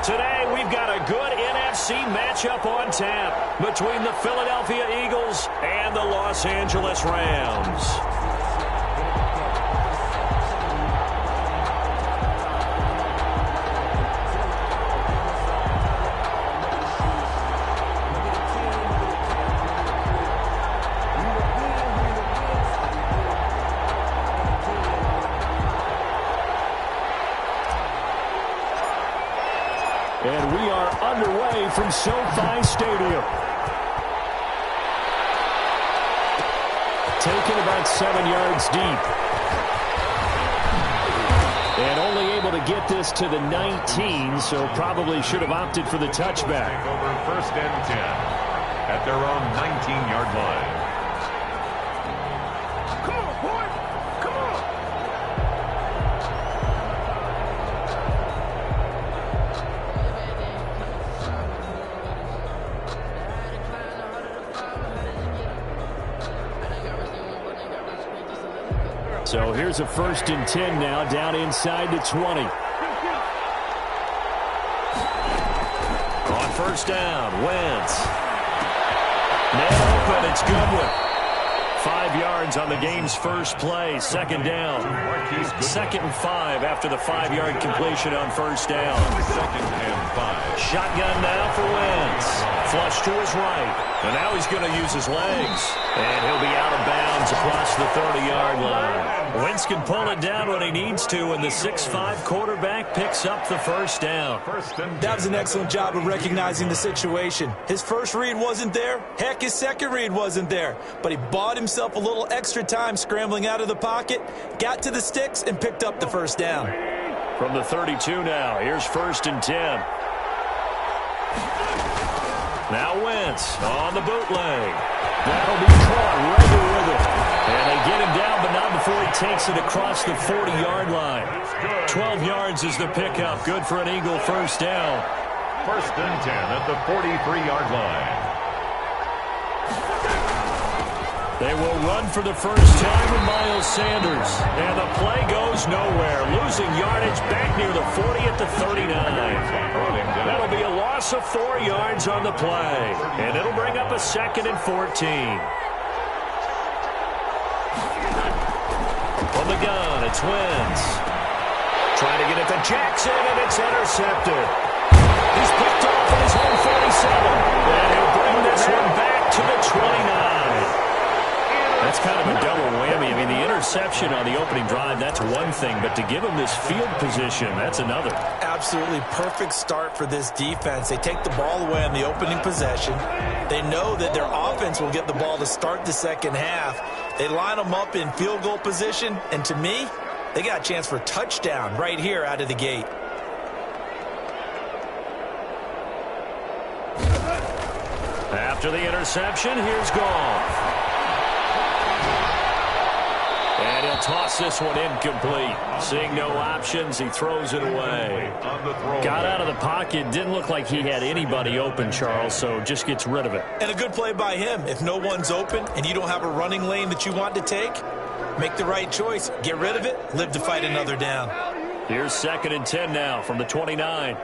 Today, we've got a good NFC matchup on tap between the Philadelphia Eagles and the Los Angeles Rams. And we are underway from SoFi Stadium. Taken about 7 yards deep. And only able to get this to the 19, so probably should have opted for the touchback. Take over 1st and 10 at their own 19-yard line. Come on, boy. Come on. So here's a 1st and 10 now, down inside the 20. On 1st down, Wentz. Man open, it's Goodwin. 5 yards on the game's first play, 2nd down. 2nd and 5 after the 5-yard completion on 1st down. 2nd and 5. Shotgun now for Wentz. Flush to his right. And now he's going to use his legs. And he'll be out of bounds across the 30-yard line. Wentz can pull it down when he needs to, and the 6'5" quarterback picks up the 1st down. That was an excellent job of recognizing the situation. His first read wasn't there. Heck, his second read wasn't there. But he bought himself a little extra time scrambling out of the pocket, got to the sticks, and picked up the 1st down. From the 32 now, here's 1st and 10. Now Wentz on the bootleg. That'll be caught right with it. And they get him down, but not before he takes it across the 40-yard line. 12 yards is the pickup. Good for an Eagle 1st down. 1st and 10 at the 43-yard line. They will run for the 1st time with Miles Sanders. And the play goes nowhere. Losing yardage back near the 40 at the 39. That'll be a loss of 4 yards on the play. And it'll bring up a 2nd and 14. From the gun, it's Wentz. Trying to get it to Jackson, and it's intercepted. He's picked off at his own 47. And he'll bring this one back to the 29. That's kind of a double whammy. I mean, the interception on the opening drive, that's one thing. But to give him this field position, that's another. Absolutely perfect start for this defense. They take the ball away on the opening possession. They know that their offense will get the ball to start the 2nd half. They line them up in field goal position. And to me, they got a chance for a touchdown right here out of the gate. After the interception, here's Goff. And he'll toss this one incomplete. Seeing no options, he throws it away. Got out of the pocket. Didn't look like he had anybody open, Charles, so just gets rid of it. And a good play by him. If no one's open and you don't have a running lane that you want to take, make the right choice. Get rid of it. Live to fight another down. Here's 2nd and 10 now from the 29.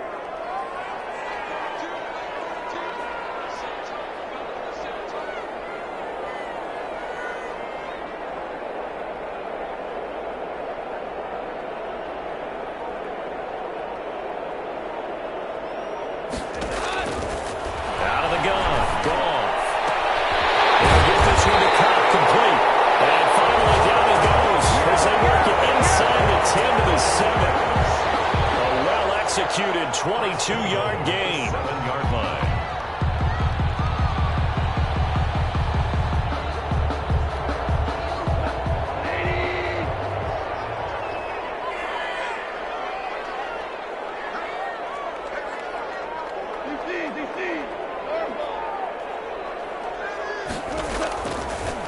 Executed 22-yard gain. 7-yard line.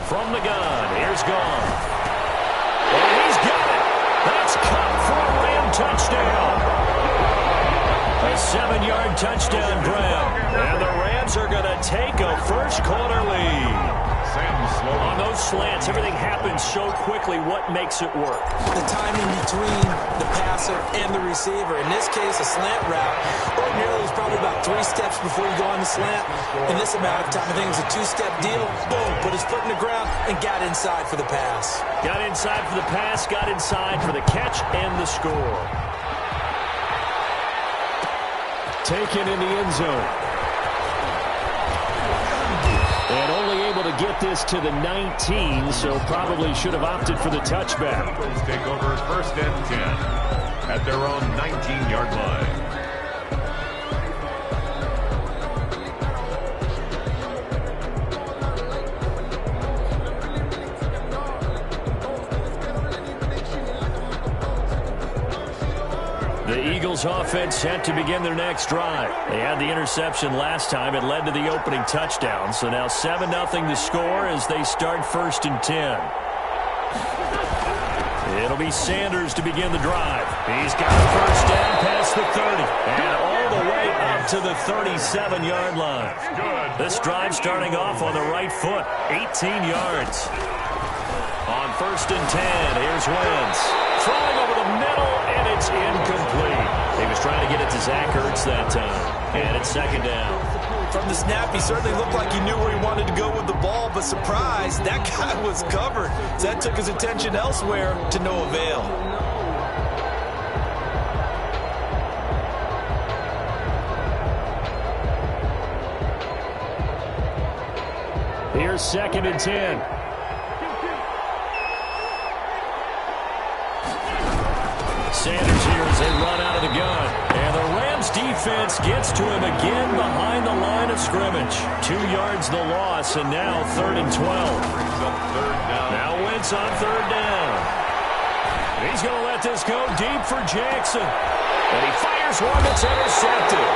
From the gun, here's Goff. And he's got it. That's caught for a Ram touchdown. A 7-yard touchdown grab. And the Rams are going to take a first-quarter lead. On those slants, everything happens so quickly. What makes it work? The timing between the passer and the receiver. In this case, a slant route. Ordinarily, it's probably about 3 steps before you go on the slant. In this amount of time, I think it was a 2-step deal. Boom, put his foot in the ground and got inside for the pass. Got inside for the pass, got inside for the catch and the score. Taken in the end zone. And only able to get this to the 19, so probably should have opted for the touchback. Eagles take over first and 10 at their own 19-yard line. The Eagles offense set to begin their next drive. They had the interception last time. It led to the opening touchdown. So now 7-0 to score as they start first and 10. It'll be Sanders to begin the drive. He's got a first down past the 30 and all the way up to the 37-yard line. This drive starting off on the right foot, 18 yards. On first and 10, here's Wentz. Throwing over the middle, and it's incomplete. He was trying to get it to Zach Ertz that time. And it's second down. From the snap, he certainly looked like he knew where he wanted to go with the ball, but surprise, that guy was covered. So that took his attention elsewhere to no avail. Here's second and 10. Sanders here as they run out of the gun. And the Rams defense gets to him again behind the line of scrimmage. 2 yards the loss, and now 3rd and 12. Now Wentz on 3rd down. He's going to let this go deep for Jackson. And he fires one that's intercepted.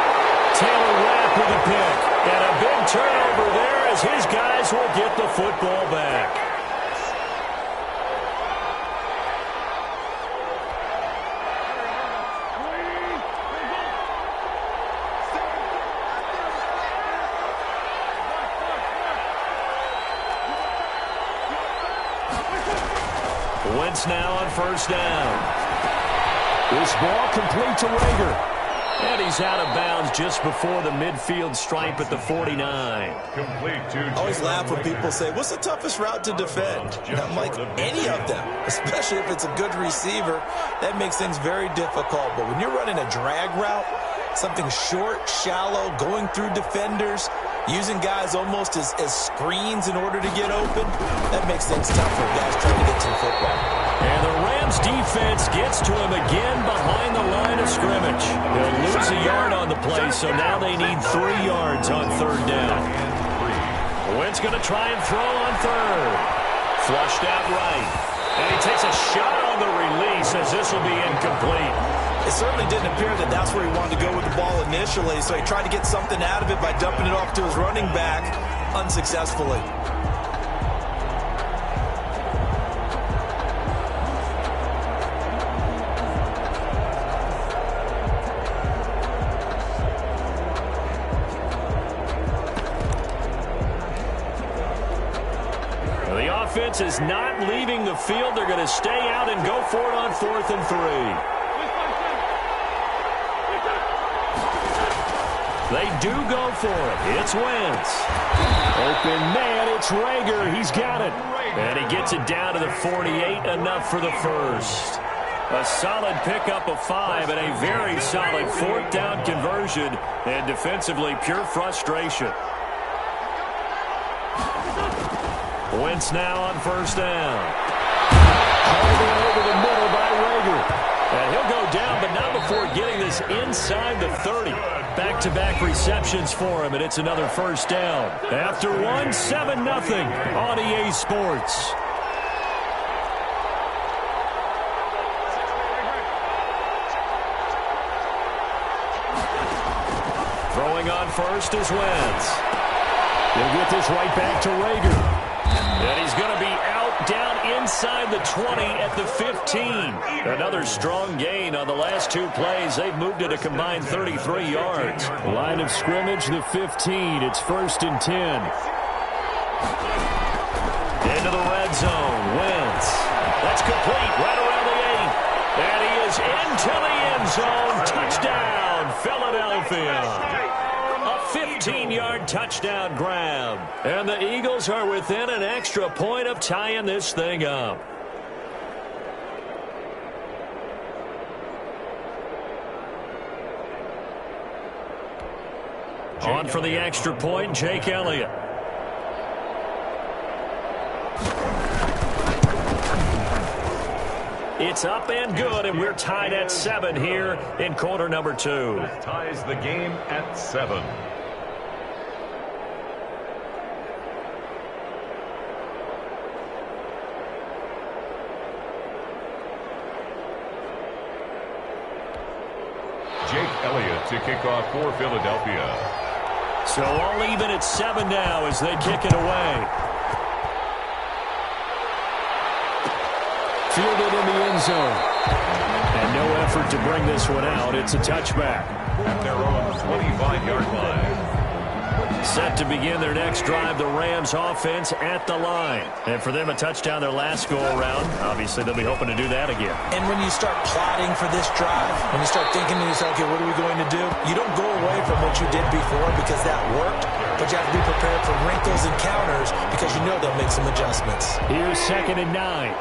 Taylor Rapp with a pick. And a big turnover there as his guys will get the football back. Wentz now on first down. This ball complete to Rager. And he's out of bounds just before the midfield stripe at the 49. Complete to I always laugh when people say, what's the toughest route to defend? And I'm like, any of them, especially if it's a good receiver. That makes things very difficult. But when you're running a drag route, something short, shallow, going through defenders, using guys almost as screens in order to get open, that makes things tough for guys trying to get to the football. And the Rams defense gets to him again behind the line of scrimmage. They'll lose a yard on the play, so now they need 3 yards on 3rd down. Wentz going to try and throw on 3rd. Flushed out right. And he takes a shot on the release as this will be incomplete. It certainly didn't appear that that's where he wanted to go with the ball initially, so he tried to get something out of it by dumping it off to his running back unsuccessfully. The offense is not leaving the field. They're going to stay out and go for it on 4th and 3. They do go for it. It's Wentz. Open man, it's Rager. He's got it. And he gets it down to the 48, enough for the first. A solid pickup of 5 and a very solid 4th down conversion. And defensively, pure frustration. Wentz now on first down. Over the middle by Rager. And he'll go down, but not before getting this inside the 30. Back-to-back receptions for him, and it's another first down. After one, 7-0 on EA Sports. Throwing on first is Wentz. He'll get this right back to Rager. And he's going to be out down inside the 20 at the 15. Another strong gain on the last two plays. They've moved it a combined 33 yards. Line of scrimmage, the 15. It's 1st and 10. Into the red zone. Wentz. That's complete right around the 8. And he is into the end zone. Touchdown, Philadelphia. A 15-yard touchdown grab. And the Eagles are within an extra point of tying this thing up. On for the extra point, Jake Elliott. It's up and good, and we're tied at 7 here in quarter number 2. That ties the game at 7. Jake Elliott to kick off for Philadelphia. So all even at 7 now as they kick it away. Fielded in the end zone. And no effort to bring this one out. It's a touchback. At their own 25-yard line. Set to begin their next drive, the Rams offense at the line. And for them, a touchdown their last go-around. Obviously, they'll be hoping to do that again. And when you start plotting for this drive, when you start thinking to yourself, okay, what are we going to do? You don't go away from what you did before because that worked, but you have to be prepared for wrinkles and counters because you know they'll make some adjustments. Here's 2nd and 9.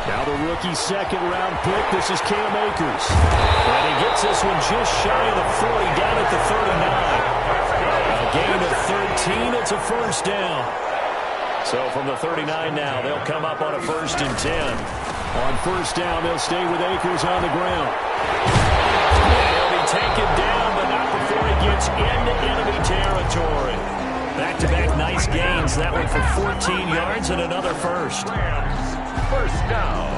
Now the rookie second-round pick. This is Cam Akers. And he gets this one just shy of the 40, down at the 39. A gain of 13. It's a first down. So from the 39 now, they'll come up on a 1st and 10. On first down, they'll stay with Akers on the ground. He'll be taken down, but not before he gets into enemy territory. Back-to-back nice gains. That one for 14 yards and another first. First down.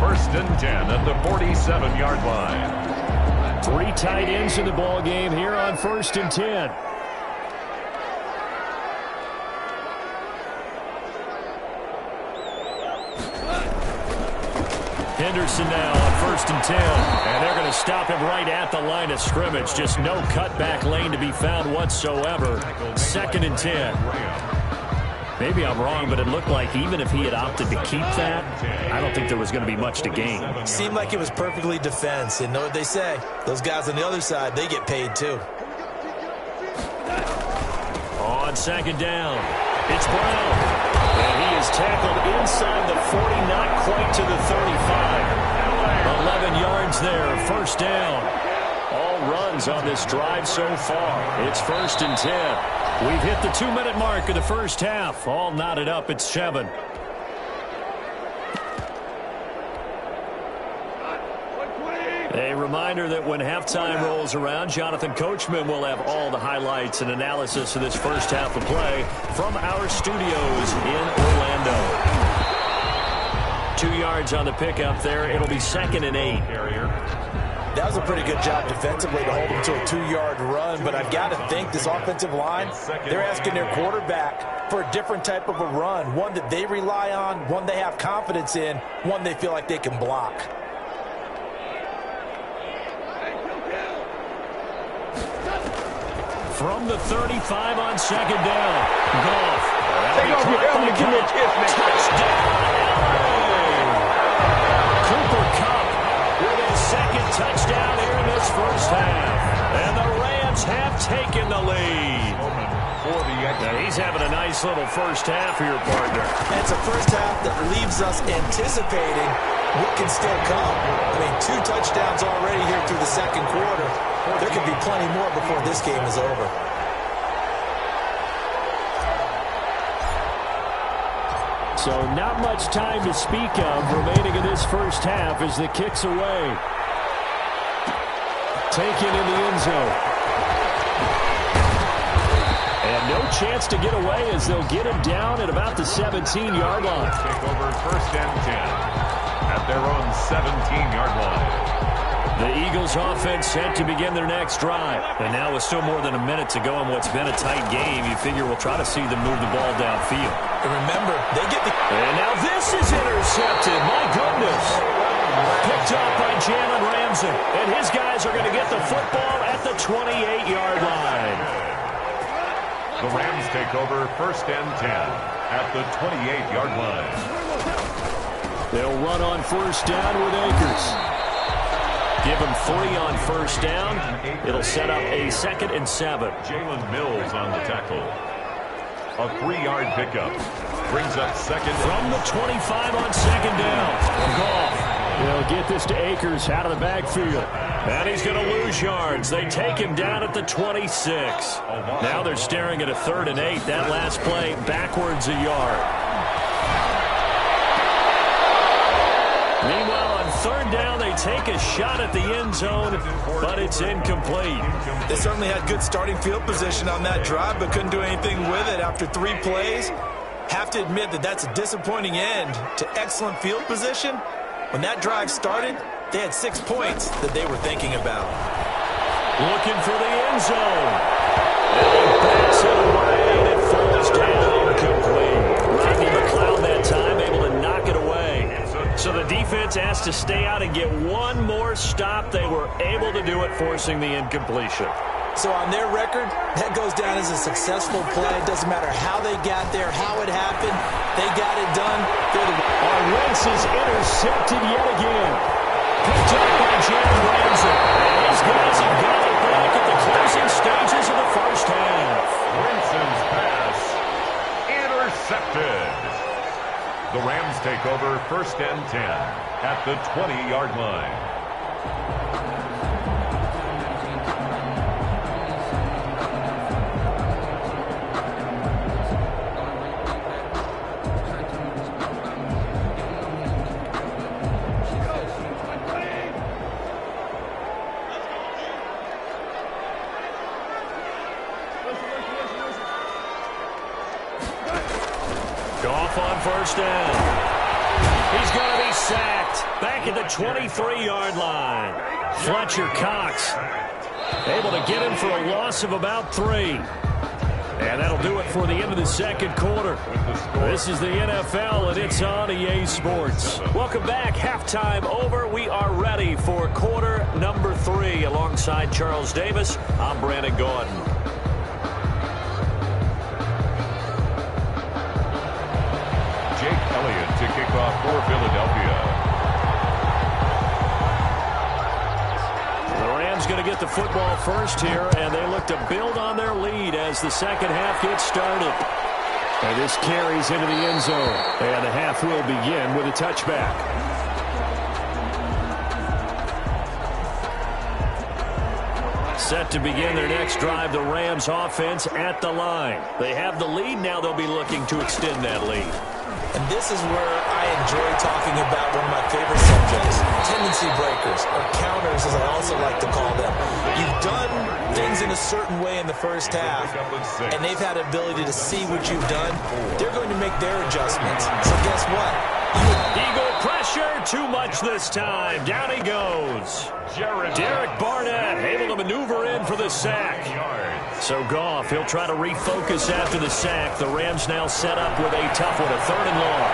1st and 10 at the 47-yard line. 3 tight ends in the ball game here on 1st and 10. Henderson now on 1st and 10. And they're going to stop him right at the line of scrimmage. Just no cutback lane to be found whatsoever. 2nd and 10. Maybe I'm wrong, but it looked like even if he had opted to keep that, I don't think there was going to be much to gain. Seemed like it was perfectly defense. And know what they say? Those guys on the other side, they get paid too. On 2nd down, it's Brown. And he is tackled inside the 40, not quite to the 35. 11 yards there, 1st down. All runs on this drive so far. It's 1st and 10. We've hit the 2-minute mark of the first half. All knotted up at 7. A reminder that when halftime rolls around, Jonathan Coachman will have all the highlights and analysis of this first half of play from our studios in Orlando. 2 yards on the pickup there. It'll be 2nd and 8. That was a pretty good job defensively to hold him to a 2-yard run, but I've got to think this offensive line, they're asking their quarterback for a different type of a run, one that they rely on, one they have confidence in, one they feel like they can block. From the 35 on 2nd down, Goff. Take off your helmet and give me a kiss, man. Touchdown, Cooper Kupp with his 2nd touchdown here in this first half. And the Rams have taken the lead. Now he's having a nice little first half here, partner. It's a first half that leaves us anticipating what can still come. I mean, 2 touchdowns already here through the 2nd quarter. There could be plenty more before this game is over. So not much time to speak of remaining in this first half as the kick's away. Taken in the end zone. And no chance to get away as they'll get him down at about the 17-yard line. Take over 1st and 10 at their own 17-yard line. The Eagles offense set to begin their next drive. And now with still more than a minute to go in what's been a tight game, you figure we'll try to see them move the ball downfield. And remember, they get the... And now this is intercepted. My goodness. Picked up by Jalen Ramsey. And his guys are going to get the football at the 28-yard line. The Rams take over 1st and 10 at the 28-yard line. They'll run on 1st down with Akers. Give him 3 on 1st down. It'll set up a 2nd and 7. Jalen Mills on the tackle. A 3-yard pickup. Brings up 2nd. From the 25 on 2nd down. Goff. They'll get this to Akers out of the backfield. And he's going to lose yards. They take him down at the 26. Now they're staring at a 3rd and 8. That last play backwards a yard. Meanwhile, on 3rd down, they take a shot at the end zone, but it's incomplete. They certainly had good starting field position on that drive, but couldn't do anything with it after 3 plays. Have to admit that that's a disappointing end to excellent field position. When that drive started, they had 6 points that they were thinking about. Looking for the end zone. And he backs it away, and it falls down incomplete. Rodney McLeod that time able to knock it away. So the defense has to stay out and get one more stop. They were able to do it, forcing the incompletion. So on their record, that goes down as a successful play. It doesn't matter how they got there, how it happened. They got it done. Wentz is intercepted yet again. Picked up by Jalen Ramsey. And his guys have got it back at the closing stages of the 1st half. Winston's pass intercepted. The Rams take over 1st and 10 at the 20-yard line. Goff on 1st down. He's going to be sacked. Back at the 23-yard line. Fletcher Cox able to get him for a loss of about 3. And that'll do it for the end of the 2nd quarter. This is the NFL, and it's on EA Sports. Welcome back. Halftime over. We are ready for quarter number 3. Alongside Charles Davis, I'm Brandon Gordon. To kick off for Philadelphia. The Rams going to get the football first here, and they look to build on their lead as the 2nd half gets started. And this carries into the end zone, and the half will begin with a touchback. Set to begin their next drive, the Rams offense at the line. They have the lead. Now they'll be looking to extend that lead. And this is where I enjoy talking about one of my favorite subjects, tendency breakers, or counters as I also like to call them. You've done things in a certain way in the 1st half, and they've had the ability to see what you've done. They're going to make their adjustments. So guess what? Eagle pressure, too much this time. Down he goes. Derek Barnett able to maneuver in for the sack. So Goff, he'll try to refocus after the sack. The Rams now set up with a tough one, a 3rd and long.